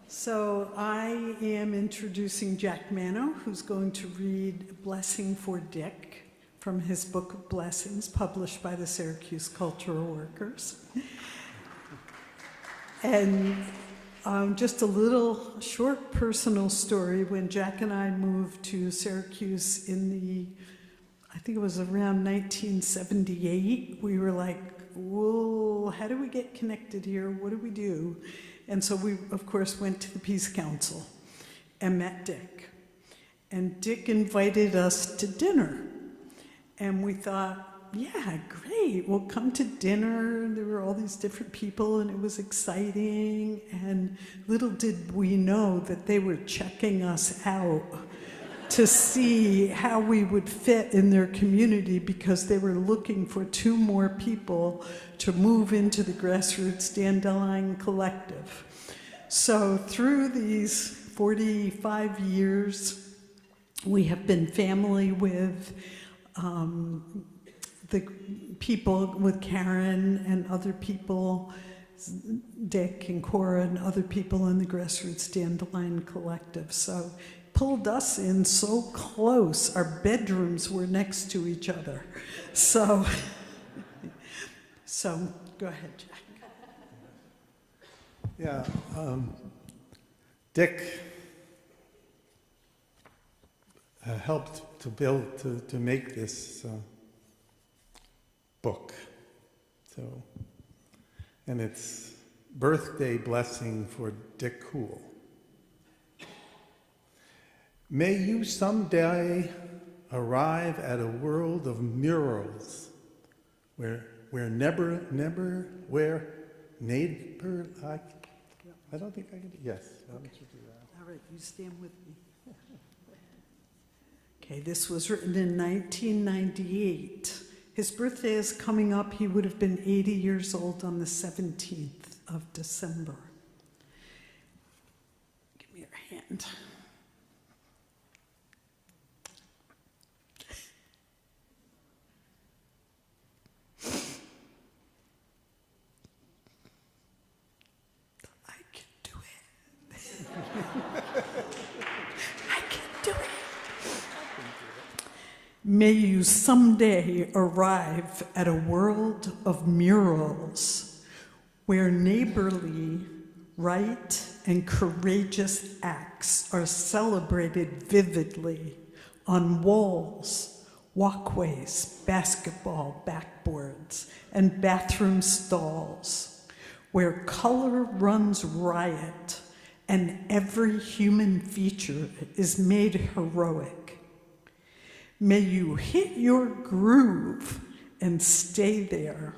So I am introducing Jack Mano, who's going to read Blessing for Dick from his book of Blessings, published by the Syracuse Cultural Workers. And just a little short personal story. When Jack and I moved to Syracuse I think it was around 1978, we were like, whoa, how do we get connected here? What do we do? And so we, of course, went to the Peace Council and met Dick. And Dick invited us to dinner. And we thought, yeah, great, we'll come to dinner. There were all these different people, and it was exciting. And little did we know that they were checking us out to see how we would fit in their community, because they were looking for 2 more people to move into the Grassroots Dandelion Collective. So through these 45 years, we have been family with the people, with Karen and other people, Dick and Cora and other people in the Grassroots Dandelion Collective. So pulled us in so close, our bedrooms were next to each other. So go ahead, Jack. Yeah, Dick helped to make this book. And it's Birthday Blessing for Dick Cool. May you someday arrive at a world of murals where neighbor like. I don't think I can. Yes. Okay. All right, you stand with me. Okay, this was written in 1998. His birthday is coming up. He would have been 80 years old on the 17th of December. Give me your hand. May you someday arrive at a world of murals where neighborly, right, and courageous acts are celebrated vividly on walls, walkways, basketball backboards, and bathroom stalls, where color runs riot and every human feature is made heroic. May you hit your groove and stay there,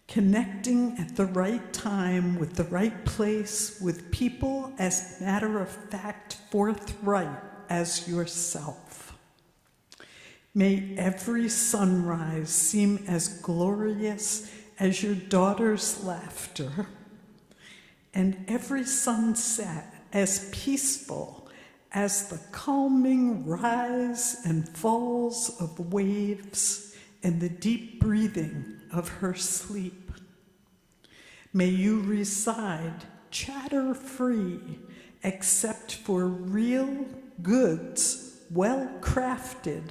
connecting at the right time with the right place, with people as matter of fact, forthright as yourself. May every sunrise seem as glorious as your daughter's laughter, and every sunset as peaceful as the calming rise and falls of waves and the deep breathing of her sleep. May you reside chatter-free, except for real goods, well crafted,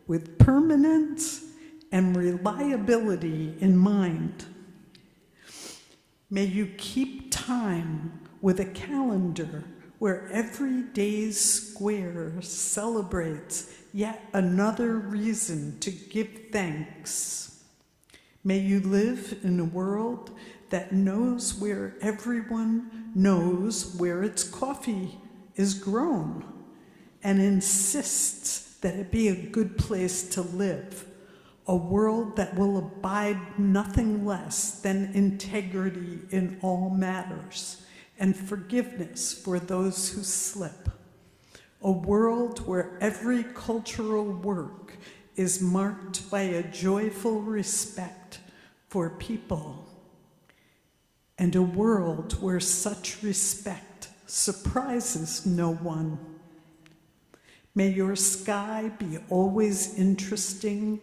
with permanence and reliability in mind. May you keep time with a calendar where every day's square celebrates yet another reason to give thanks. May you live in a world that knows where everyone knows where its coffee is grown and insists that it be a good place to live, a world that will abide nothing less than integrity in all matters and forgiveness for those who slip. A world where every cultural work is marked by a joyful respect for people and a world where such respect surprises no one. May your sky be always interesting,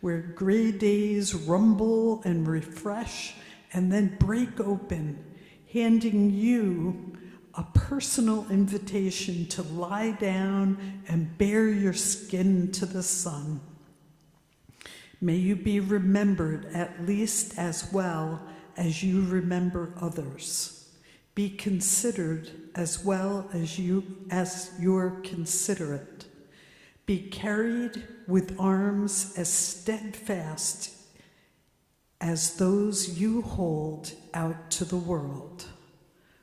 where gray days rumble and refresh and then break open, handing you a personal invitation to lie down and bare your skin to the sun. May you be remembered at least as well as you remember others. Be considered as well as you're considerate. Be carried with arms as steadfast as those you hold out to the world.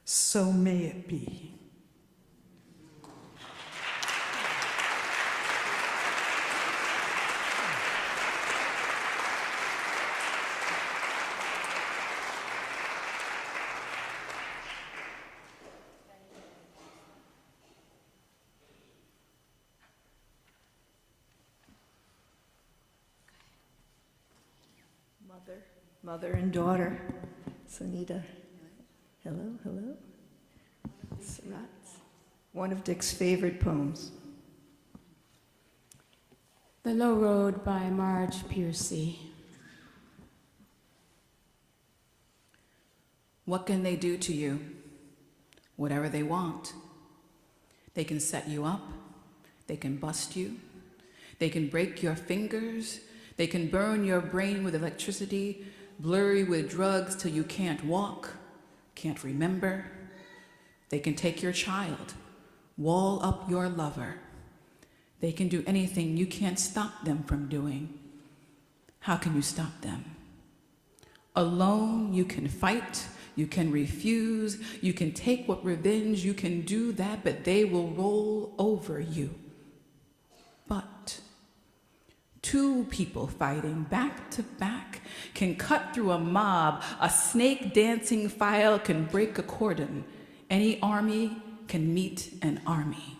So may it be. Mother and daughter, Sunita. Hello, hello. Surats. One of Dick's favorite poems. The Low Road by Marge Piercy. What can they do to you? Whatever they want. They can set you up. They can bust you. They can break your fingers. They can burn your brain with electricity, blur you with drugs till you can't walk, can't remember. They can take your child, wall up your lover. They can do anything you can't stop them from doing. How can you stop them? Alone, you can fight, you can refuse, you can take what revenge, you can do that, but they will roll over you. But two people fighting back to back can cut through a mob. A snake dancing file can break a cordon. Any army can meet an army.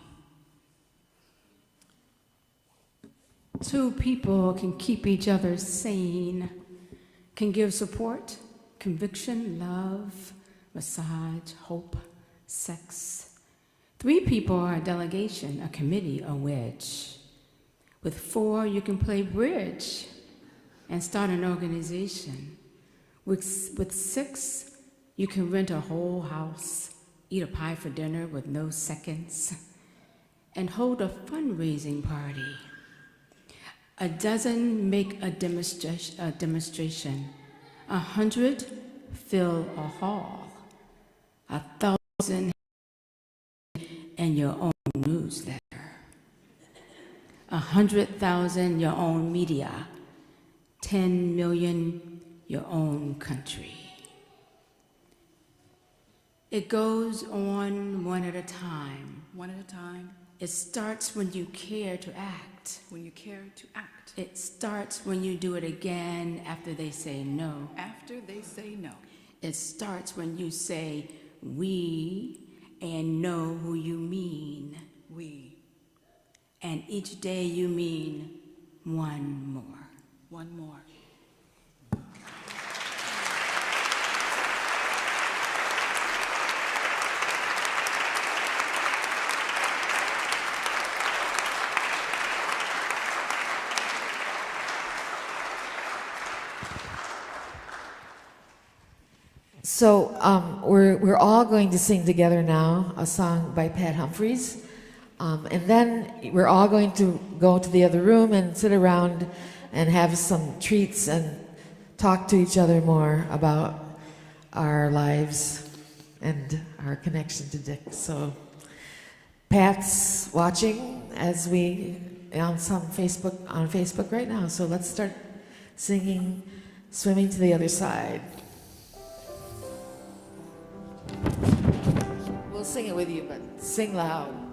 Two people can keep each other sane, can give support, conviction, love, massage, hope, sex. Three people are a delegation, a committee, a wedge. With four, you can play bridge and start an organization. With six, you can rent a whole house, eat a pie for dinner with no seconds, and hold a fundraising party. A dozen make a demonstration. 100 fill a hall. 1,000 and your own newsletter. 100,000 your own media. 10 million your own country. It goes on one at a time. One at a time. It starts when you care to act. When you care to act. It starts when you do it again after they say no. After they say no. It starts when you say we and know who you mean. We. And each day you mean one more. One more. So we're all going to sing together now a song by Pat Humphries. And then we're all going to go to the other room and sit around and have some treats and talk to each other more about our lives and our connection to Dick. So Pat's watching as we on Facebook right now. So let's start singing Swimming to the Other Side. We'll sing it with you, but sing loud.